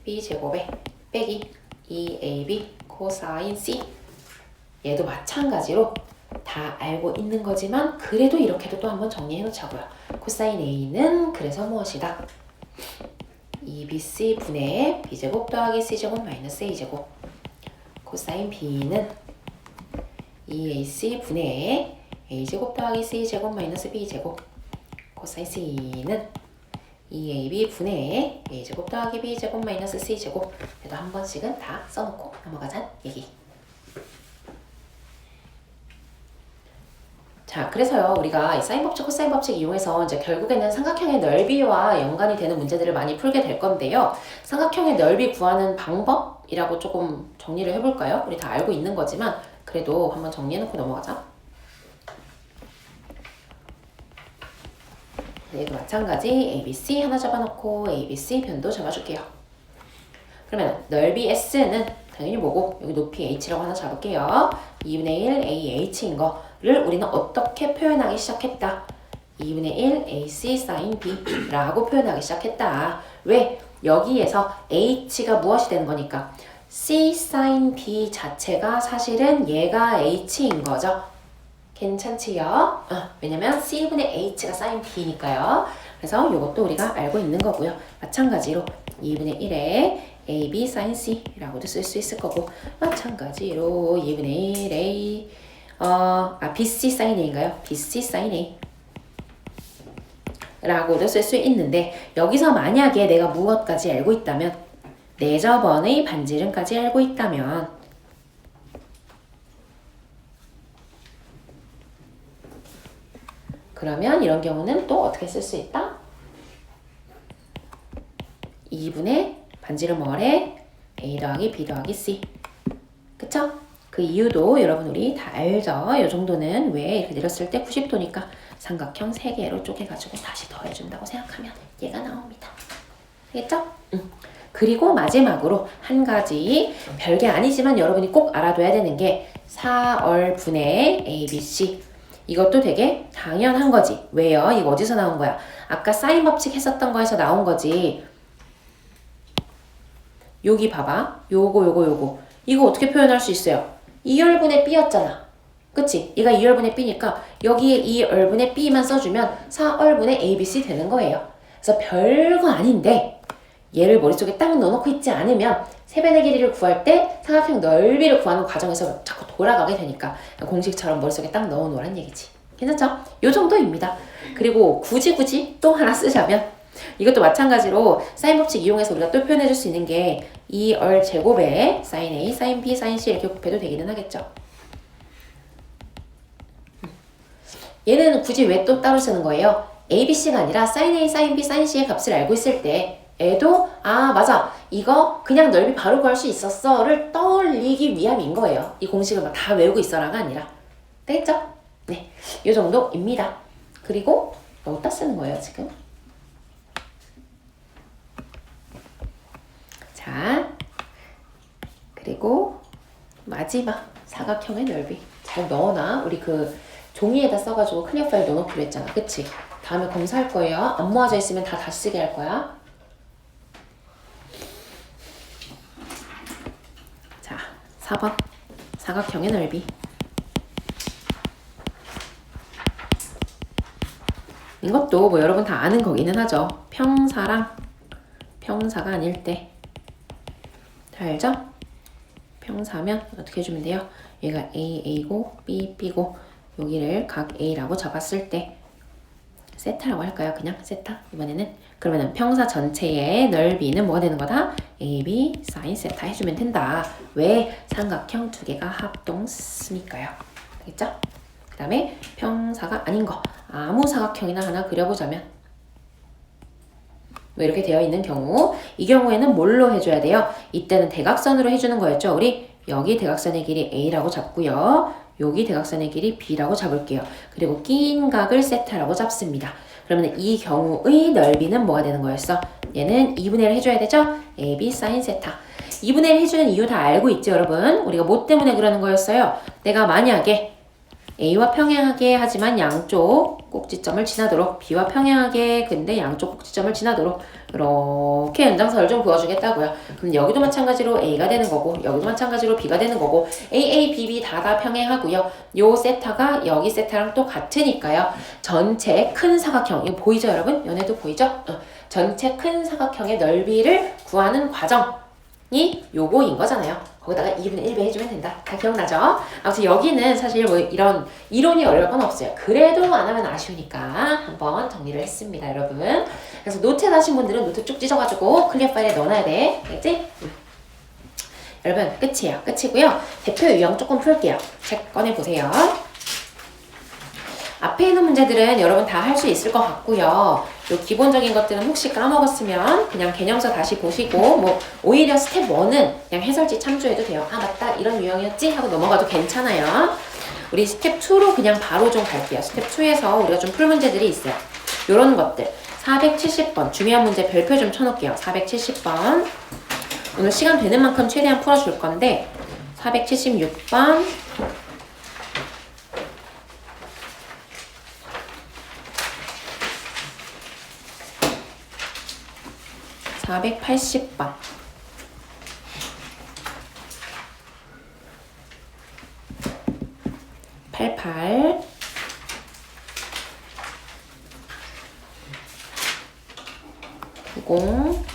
B제곱의 빼기 2AB 코사인 C. 얘도 마찬가지로 다 알고 있는 거지만 그래도 이렇게도 또 한번 정리해 놓자고요. 코사인 A는 그래서 무엇이다? 2BC 분의 B제곱 더하기 C제곱 마이너스 A제곱. 코사인 B는 2AC 분의 A제곱 더하기 C제곱 마이너스 B제곱. 코사인 C는 2AB 분의 A제곱 더하기 B제곱 마이너스 C제곱. 그래도 한 번씩은 다 써놓고 넘어가자는 얘기. 자, 그래서요, 우리가 이 사인 법칙, 코사인 법칙 이용해서 이제 결국에는 삼각형의 넓이와 연관이 되는 문제들을 많이 풀게 될 건데요. 삼각형의 넓이 구하는 방법이라고 조금 정리를 해볼까요? 우리 다 알고 있는 거지만 그래도 한번 정리해놓고 넘어가자. 얘도 마찬가지 ABC 하나 잡아놓고 ABC 변도 잡아줄게요. 그러면 넓이 S는 당연히 뭐고 여기 높이 H라고 하나 잡을게요. 2분의 1 AH인 거를 우리는 어떻게 표현하기 시작했다. 2분의 1 AC sin B 라고 표현하기 시작했다. 왜? 여기에서 H가 무엇이 되는 거니까 C sin B 자체가 사실은 얘가 H인 거죠. 괜찮지요? 왜냐면 C분의 H가 sin B니까요. 그래서 이것도 우리가 알고 있는 거고요. 마찬가지로 2분의 1에 AB sin C라고도 쓸 수 있을 거고 마찬가지로 2분의 1 BC sin A인가요? BC sin A 라고도 쓸 수 있는데 여기서 만약에 내가 무엇까지 알고 있다면 4접원의 반지름까지 알고 있다면 그러면 이런 경우는 또 어떻게 쓸 수 있다? 2분의 반지름 월에 A 더하기 B 더하기 C. 그쵸? 그 이유도 여러분 우리 다 알죠? 이 정도는 왜 이렇게 내렸을 때 90도니까 삼각형 3개로 쪼개가지고 다시 더해준다고 생각하면 얘가 나옵니다. 알겠죠? 그리고 마지막으로 한 가지 별게 아니지만 여러분이 꼭 알아둬야 되는 게 4얼분의 ABC. 이것도 되게 당연한 거지. 왜요? 이거 어디서 나온 거야? 아까 사인 법칙 했었던 거에서 나온 거지. 여기 봐봐. 요거. 이거 어떻게 표현할 수 있어요? 2얼분의 B였잖아. 그치? 얘가 2얼분의 B니까 여기에 2얼분의 B만 써주면 4얼분의 ABC 되는 거예요. 그래서 별거 아닌데 얘를 머릿속에 딱 넣어놓고 있지 않으면 세변의 길이를 구할 때 삼각형 넓이를 구하는 과정에서 자꾸 돌아가게 되니까 공식처럼 머릿속에 딱 넣어놓으란 얘기지. 괜찮죠? 요 정도입니다. 그리고 굳이 또 하나 쓰자면 이것도 마찬가지로 사인 법칙 이용해서 우리가 또 표현해 줄 수 있는 게 2얼 제곱에 sin A, sin B, sin C 이렇게 곱해도 되기는 하겠죠. 얘는 굳이 왜 또 따로 쓰는 거예요? A, B, C가 아니라 sin A, sin B, sin C의 값을 알고 있을 때 애도 아 맞아 이거 그냥 넓이 바로 구할 수 있었어를 떠올리기 위함인 거예요. 이 공식을 막 다 외우고 있어라가 아니라. 되겠죠? 네, 이 정도입니다. 그리고 어디다 쓰는 거예요 지금? 자, 그리고 마지막 사각형의 넓이 잘 넣어놔. 우리 그 종이에다 써가지고 클리어 파일 넣어놓기로 했잖아. 그치? 다음에 검사할 거예요. 안 모아져 있으면 다 쓰게 할 거야. 자, 4번 사각형의 넓이. 이것도 뭐 여러분 다 아는 거기는 하죠. 평사랑 평사가 아닐 때. 다 알죠? 평사면 어떻게 해주면 돼요? 얘가 A, A고 B, B고 여기를 각 A라고 잡았을 때 세타라고 할까요? 그냥 세타? 이번에는 그러면은 평사 전체의 넓이는 뭐가 되는 거다? AB sin 세타 해주면 된다. 왜? 삼각형 두 개가 합동쓰니까요. 알겠죠? 그 다음에 평사가 아닌 거 아무 사각형이나 하나 그려보자면 뭐 이렇게 되어 있는 경우 이 경우에는 뭘로 해줘야 돼요? 이때는 대각선으로 해주는 거였죠. 우리 여기 대각선의 길이 A라고 잡고요. 여기 대각선의 길이 B라고 잡을게요. 그리고 낀 각을 세타라고 잡습니다. 그러면 이 경우의 넓이는 뭐가 되는 거였어? 얘는 2분의 1 해줘야 되죠? AB sin 세타. 2분의 1 해주는 이유 다 알고 있죠 여러분? 우리가 뭐 때문에 그러는 거였어요? 내가 만약에 A와 평행하게 하지만 양쪽 꼭지점을 지나도록 B와 평행하게 근데 양쪽 꼭지점을 지나도록 이렇게 연장선을 좀 그어주겠다고요. 그럼 여기도 마찬가지로 A가 되는 거고 여기도 마찬가지로 B가 되는 거고 A, B, B 다 평행하고요. 요 세타가 여기 세타랑 또 같으니까요. 전체 큰 사각형 이거 보이죠 여러분? 얘네도 보이죠? 전체 큰 사각형의 넓이를 구하는 과정이 요거인 거잖아요. 거기다가 2분의 1배 해주면 된다. 다 기억나죠? 아무튼 여기는 사실 뭐 이런 이론이 어려울 건 없어요. 그래도 안 하면 아쉬우니까 한번 정리를 했습니다, 여러분. 그래서 노트 하신 분들은 노트 쭉 찢어가지고 클리어 파일에 넣어놔야 돼. 알겠지? 여러분, 끝이에요. 끝이고요. 대표 유형 조금 풀게요. 책 꺼내보세요. 앞에 있는 문제들은 여러분 다 할 수 있을 것 같고요. 요 기본적인 것들은 혹시 까먹었으면 그냥 개념서 다시 보시고 뭐 오히려 스텝 1은 그냥 해설지 참조해도 돼요. 아 맞다 이런 유형이었지 하고 넘어가도 괜찮아요. 우리 스텝 2로 그냥 바로 좀 갈게요. 스텝 2에서 우리가 좀 풀 문제들이 있어요. 요런 것들 470번 중요한 문제 별표 좀 쳐놓을게요. 470번 오늘 시간 되는 만큼 최대한 풀어줄 건데 476번 480번 88 90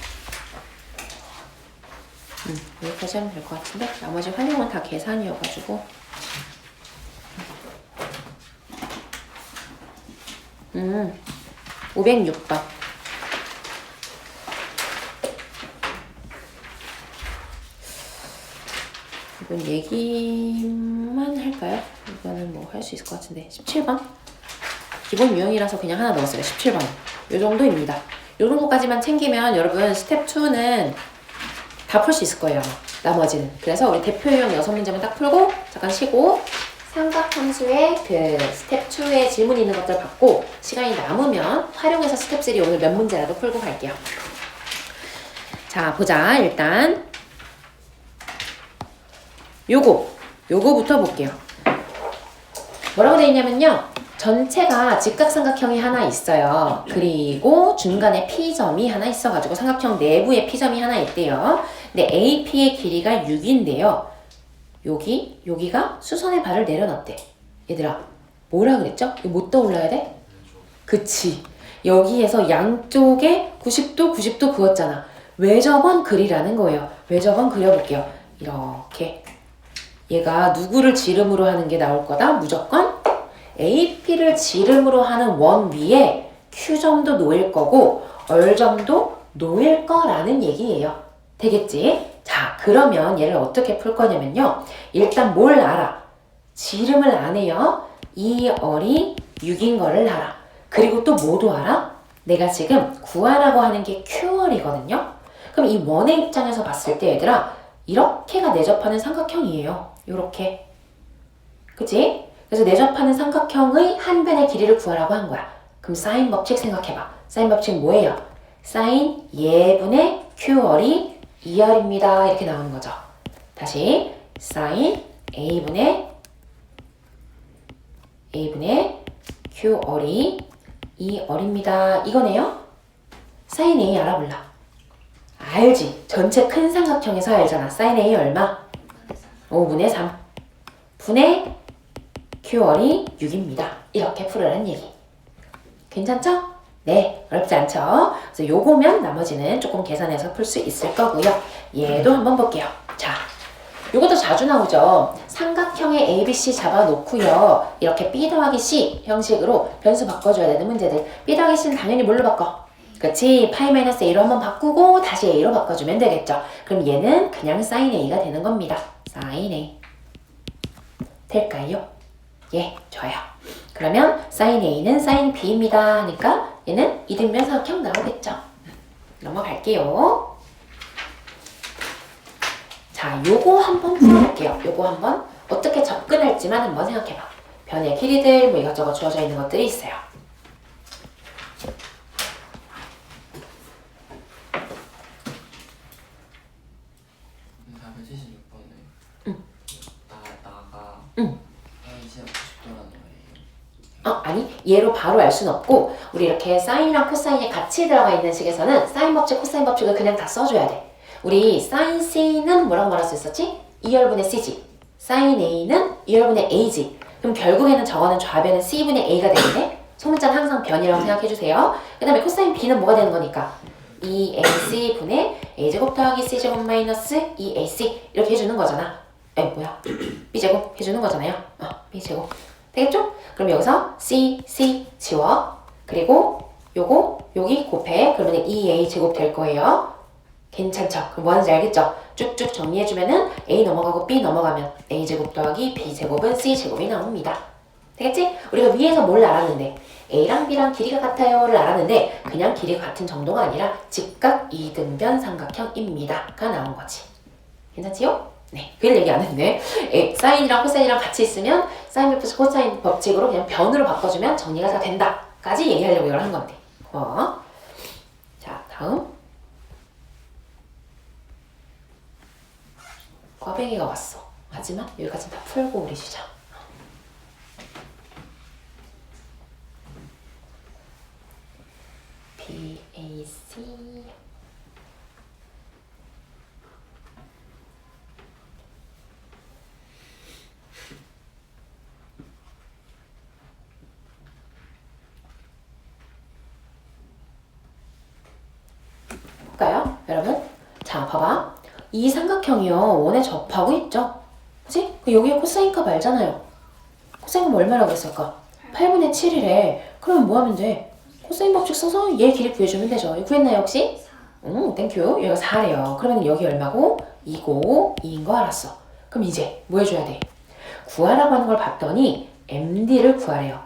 여기까지 하면 될 것 같은데 나머지 활용은 다 계산이어가지고 506번. 이건 얘기만 할까요? 이거는 뭐 할 수 있을 것 같은데. 17번. 기본 유형이라서 그냥 하나 넣었어요. 17번. 요 정도입니다. 요 정도까지만 챙기면 여러분 스텝 2는 다 풀 수 있을 거예요. 아마. 나머지는. 그래서 우리 대표 유형 6문제만 딱 풀고 잠깐 쉬고 삼각함수의 그 스텝 2에 질문 있는 것들 받고 시간이 남으면 활용해서 스텝 3 오늘 몇 문제라도 풀고 갈게요. 자, 보자. 일단 요거부터 볼게요. 뭐라고 되어 있냐면요. 전체가 직각삼각형이 하나 있어요. 그리고 중간에 P점이 하나 있어가지고 삼각형 내부에 P점이 하나 있대요. 근데 AP의 길이가 6인데요. 여기가 수선의 발을 내려놨대. 얘들아, 뭐라 그랬죠? 이거 못 떠올라야 돼? 그치. 여기에서 양쪽에 90도, 90도 그었잖아. 외접원 그리라는 거예요. 외접원 그려볼게요. 이렇게. 얘가 누구를 지름으로 하는 게 나올 거다? 무조건 AP를 지름으로 하는 원 위에 Q점도 놓일 거고 R점도 놓일 거라는 얘기예요. 되겠지? 자, 그러면 얘를 어떻게 풀 거냐면요. 일단 뭘 알아? 지름을 안 해요. 이 R이 6인 거를 알아. 그리고 또 뭐도 알아? 내가 지금 구하라고 하는 게 QR이거든요. 그럼 이 원의 입장에서 봤을 때 얘들아, 이렇게가 내접하는 삼각형이에요. 요렇게. 그치? 그래서 내접하는 삼각형의 한 변의 길이를 구하라고 한 거야. 그럼 사인 법칙 생각해봐. 사인 법칙 뭐예요? 사인 예분의 QR이 2R입니다. 이렇게 나오는 거죠. 다시 사인 A분의 QR이 2R입니다. 이거네요. 사인 A 알아볼라. 알지? 전체 큰 삼각형에서 알잖아. 사인 A 얼마? 5분의 3 분의 QR이 6입니다. 이렇게 풀으라는 얘기. 괜찮죠? 네, 어렵지 않죠? 그래서 요거면 나머지는 조금 계산해서 풀 수 있을 거고요. 얘도 한번 볼게요. 자, 요것도 자주 나오죠. 삼각형의 ABC 잡아놓고요. 이렇게 B 더하기 C 형식으로 변수 바꿔줘야 되는 문제들. B 더하기 C는 당연히 뭘로 바꿔? 그치? 파이 마이너스 A로 한번 바꾸고 다시 A로 바꿔주면 되겠죠. 그럼 얘는 그냥 사인 A가 되는 겁니다. 사인 A. 될까요? 예, 좋아요. 그러면 사인 A는 사인 B입니다 하니까 얘는 이등변 삼각형 나오겠죠. 넘어갈게요. 자, 요거 한번 풀어볼게요. 요거 한번 어떻게 접근할지만 한번 생각해봐. 변의 길이들 뭐 이것저것 주어져 있는 것들이 있어요. 아니, 얘로 바로 알 수는 없고 우리 이렇게 사인이랑 코사인이 같이 들어가 있는 식에서는 사인 법칙, 코사인 법칙을 그냥 다 써줘야 돼. 우리 사인 C는 뭐라고 말할 수 있었지? 2R분의 C지. 사인 A는 2R분의 A지. 그럼 결국에는 저거는 좌변은 C분의 A가 되겠네? 소문자는 항상 변이라고 생각해주세요. 그 다음에 코사인 B는 뭐가 되는 거니까? 2AC분의 A제곱 더하기 C제곱 마이너스 2AC 이렇게 해주는 거잖아. B제곱 해주는 거잖아요. B제곱. 되겠죠? 그럼 여기서 C 지워. 그리고 요거 여기 곱해. 그러면 2A 제곱 될 거예요. 괜찮죠? 그럼 뭐 하는지 알겠죠? 쭉쭉 정리해주면은 A 넘어가고 B 넘어가면 A 제곱 더하기 B 제곱은 C 제곱이 나옵니다. 되겠지? 우리가 위에서 뭘 알았는데 A랑 B랑 길이가 같아요를 알았는데 그냥 길이가 같은 정도가 아니라 직각 이등변 삼각형입니다가 나온 거지. 괜찮지요? 네, 그걸 얘기 안 했네. 사인이랑 코사인이랑 같이 있으면 사인 플러스 코사인 법칙으로 그냥 변으로 바꿔주면 정리가 다 된다까지 얘기하려고 이걸 한 건데. 자, 다음. 꽈배기가 왔어. 하지만 여기까지 다 풀고 우리 쉬자. BAC 볼까요? 여러분? 자, 봐봐. 이 삼각형이요. 원에 접하고 있죠? 그치? 여기에 코사인 값 알잖아요. 코사인 값 얼마라고 했을까? 8분의 7이래. 그러면 뭐 하면 돼? 코사인 법칙 써서 얘 길이 구해주면 되죠. 이거 구했나요 혹시? 4. 땡큐. 얘가 4래요. 그러면 여기 얼마고? 2고 2인 거 알았어. 그럼 이제 뭐 해줘야 돼? 구하라고 하는 걸 봤더니 MD를 구하래요.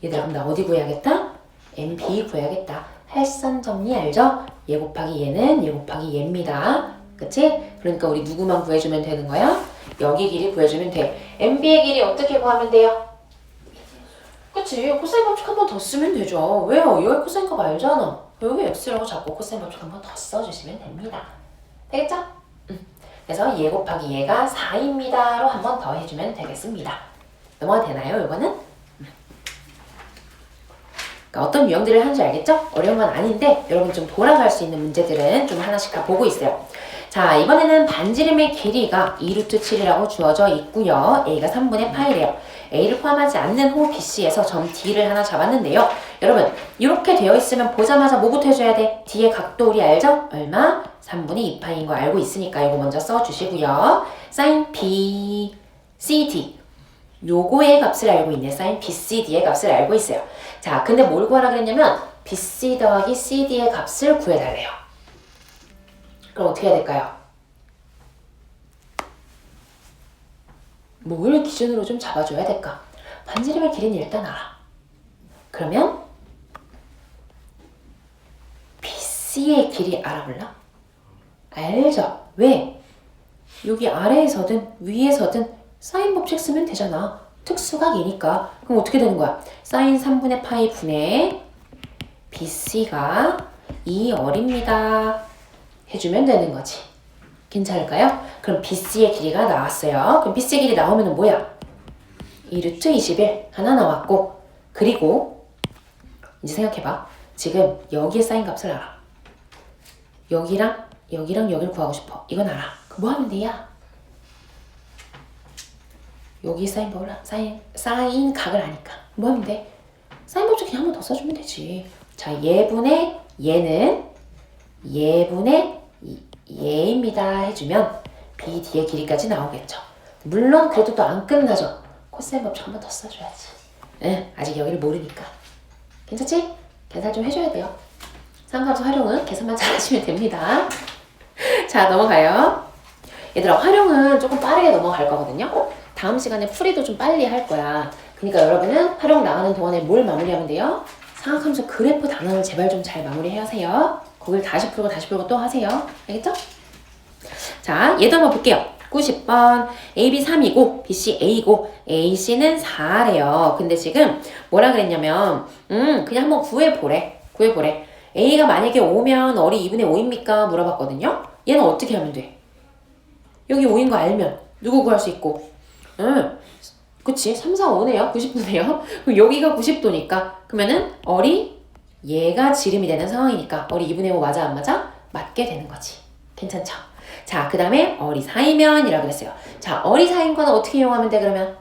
얘들아 그럼 나 어디 구해야겠다? MB 구해야겠다. 할선 정리 알죠? 얘 곱하기 얘는 얘 곱하기 얘입니다. 그치? 그러니까 우리 누구만 구해주면 되는 거야? 여기 길이 구해주면 돼. MB의 길이 어떻게 구하면 돼요? 그치? 코사인 법칙 한 번 더 쓰면 되죠. 왜요? 여기 코사인 값 알잖아. 여기 x라고 잡고 코사인 법칙 한 번 더 써주시면 됩니다. 되겠죠? 그래서 얘 곱하기 얘가 4입니다로 한 번 더 해주면 되겠습니다. 넘어가 되나요? 이거는? 그러니까 어떤 유형들을 하는지 알겠죠? 어려운 건 아닌데 여러분 좀 돌아갈 수 있는 문제들은 좀 하나씩 다 보고 있어요. 자, 이번에는 반지름의 길이가 2루트 7이라고 주어져 있고요. A가 3분의 파이래요. A를 포함하지 않는 호 BC에서 점 D를 하나 잡았는데요. 여러분, 이렇게 되어 있으면 보자마자 뭐부터 해줘야 돼? D의 각도 우리 알죠? 얼마? 3분의 2파이인 거 알고 있으니까 이거 먼저 써주시고요. sin B, CD. 요거의 값을 알고 있네. sin BCD의 값을 알고 있어요. 자, 근데 뭘 구하라 그랬냐면 BC 더하기 CD의 값을 구해달래요. 그럼 어떻게 해야 될까요? 뭘 기준으로 좀 잡아줘야 될까? 반지름의 길이는 일단 알아. 그러면 BC의 길이 알아볼라? 알죠? 왜? 여기 아래에서든 위에서든 사인 법칙 쓰면 되잖아. 특수각이니까. 그럼 어떻게 되는 거야? 사인 3분의 파이 분의 BC가 2R입니다. 해주면 되는 거지. 괜찮을까요? 그럼 BC의 길이가 나왔어요. 그럼 BC의 길이 나오면 뭐야? 2루트 21 하나 나왔고, 그리고 이제 생각해봐. 지금 여기에 사인 값을 알아. 여기랑 여기를 구하고 싶어. 이건 알아. 그럼 뭐 하면 돼요? 여기 사인 법을 사인 각을 아니까 뭐 하면 돼? 사인 법칙 그냥 한 번 더 써주면 되지. 자, 얘분의 얘는 얘분의 얘입니다 해주면 BD의 길이까지 나오겠죠. 물론 그래도 또 안 끝나죠. 코사인 법칙 한 번 더 써줘야지. 응, 아직 여기를 모르니까. 괜찮지? 계산 좀 해줘야 돼요. 상함수 활용은 계산만 잘 하시면 됩니다. 자, 넘어가요. 얘들아, 활용은 조금 빠르게 넘어갈 거거든요. 다음 시간에 풀이도 좀 빨리 할 거야. 그러니까 여러분은 활용 나가는 동안에 뭘 마무리하면 돼요? 상학함수 그래프 단원을 제발 좀 잘 마무리하세요. 거길 다시 풀고 또 하세요. 알겠죠? 자, 얘도 한번 볼게요. 90번 AB 3이고 BC A고 AC는 4래요. 근데 지금 뭐라 그랬냐면 그냥 한번 구해보래. A가 만약에 5면 어리 2분의 5입니까? 물어봤거든요. 얘는 어떻게 하면 돼? 여기 5인 거 알면 누구 구할 수 있고? 그치? 3, 4, 5네요. 90도네요. 그럼 여기가 90도니까 그러면은 어리 얘가 지름이 되는 상황이니까 어리 2분의 5 맞아 안 맞아? 맞게 되는 거지. 괜찮죠? 자, 그 다음에 어리 4이면 이라고 그랬어요. 자, 어리 4인 거는 어떻게 이용하면 돼 그러면?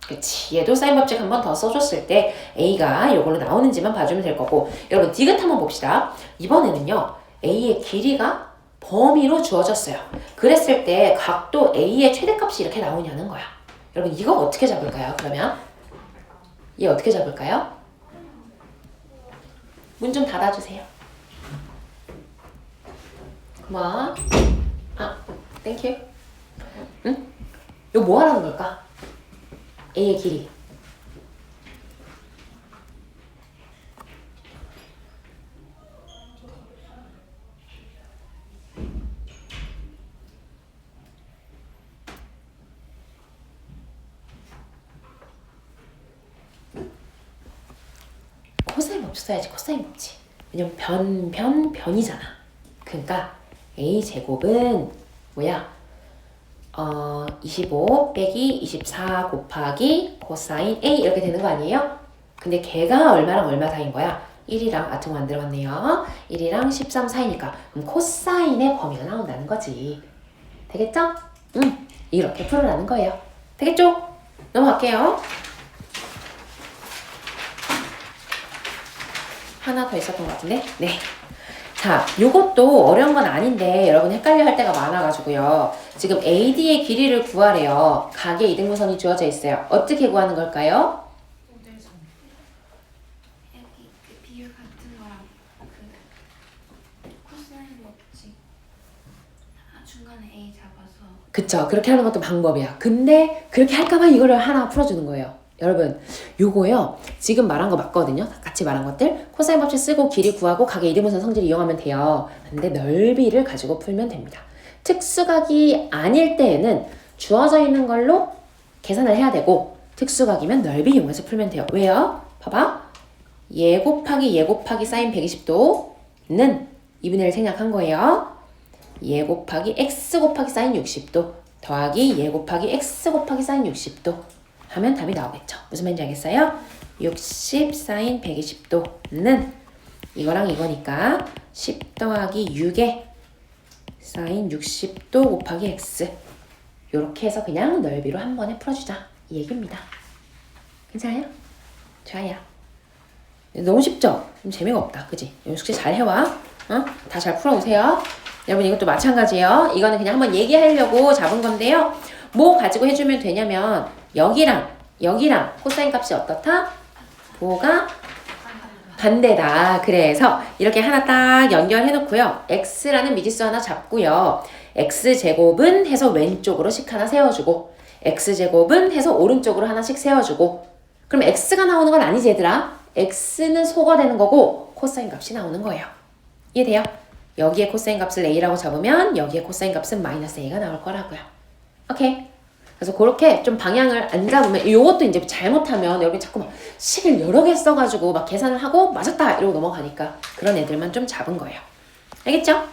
그치. 얘도 사인 법칙 한 번 더 써줬을 때 A가 이걸로 나오는지만 봐주면 될 거고. 여러분 디귿 한번 봅시다. 이번에는요. A의 길이가 범위로 주어졌어요. 그랬을 때 각도 A의 최대값이 이렇게 나오냐는 거야. 여러분 이거 어떻게 잡을까요? 그러면 얘 어떻게 잡을까요? 문 좀 닫아주세요. 고마워. 땡큐. 응? 이거 뭐 하라는 걸까? A의 길이. 코사인 법칙 써야지. 코사인 법칙. 왜냐면 변이잖아. 그러니까 A제곱은 뭐야? 25 빼기 24 곱하기 코사인 A 이렇게 되는 거 아니에요? 근데 걔가 얼마랑 얼마 사이인 거야? 1이랑 아트고 안 들어갔네요. 1이랑 13 사이니까 그럼 코사인의 범위가 나온다는 거지. 되겠죠? 이렇게 풀어라는 거예요. 되겠죠? 넘어갈게요. 하나 더 있었던 것 같은데? 네. 자, 요것도 어려운 건 아닌데 여러분 헷갈려 할 때가 많아가지고요. 지금 AD의 길이를 구하래요. 각의 이등분선이 주어져 있어요. 어떻게 구하는 걸까요? 여기 그 비율 중간에 A 잡아서 그쵸. 그렇게 하는 것도 방법이야. 근데 그렇게 할까봐 이거를 하나 풀어주는 거예요. 여러분, 요거요. 지금 말한 거 맞거든요. 같이 말한 것들. 코사인 법칙 쓰고 길이 구하고 각의 이등분선 성질을 이용하면 돼요. 근데 넓이를 가지고 풀면 됩니다. 특수각이 아닐 때에는 주어져 있는 걸로 계산을 해야 되고 특수각이면 넓이 이용해서 풀면 돼요. 왜요? 봐봐. 얘 곱하기 사인 120도는 2분의 1 생략한 거예요. 얘 곱하기 x 곱하기 사인 60도 더하기 얘 곱하기 x 곱하기 사인 60도 하면 답이 나오겠죠. 무슨 말인지 알겠어요? 60 사인 120도는 이거랑 이거니까 10 더하기 6에 사인 60도 곱하기 x 요렇게 해서 그냥 넓이로 한 번에 풀어주자 이 얘기입니다. 괜찮아요? 좋아요. 너무 쉽죠? 좀 재미가 없다. 그지? 숙제 잘 해와. 어? 다 잘 풀어오세요. 여러분 이것도 마찬가지예요. 이거는 그냥 한번 얘기하려고 잡은 건데요. 뭐 가지고 해주면 되냐면 여기랑 코사인 값이 어떻다? 뭐가 반대다. 그래서 이렇게 하나 딱 연결해 놓고요. x라는 미지수 하나 잡고요. x제곱은 해서 왼쪽으로 식 하나 세워주고 x제곱은 해서 오른쪽으로 하나씩 세워주고 그럼 x가 나오는 건 아니지 얘들아. x는 소가 되는 거고 코사인 값이 나오는 거예요. 이해돼요? 여기에 코사인 값을 a라고 잡으면 여기에 코사인 값은 마이너스 a가 나올 거라고요. 오케이? 그래서 그렇게 좀 방향을 안 잡으면 요것도 이제 잘못하면 여러분 자꾸 막 식을 여러 개 써가지고 막 계산을 하고 맞았다 이러고 넘어가니까 그런 애들만 좀 잡은 거예요. 알겠죠?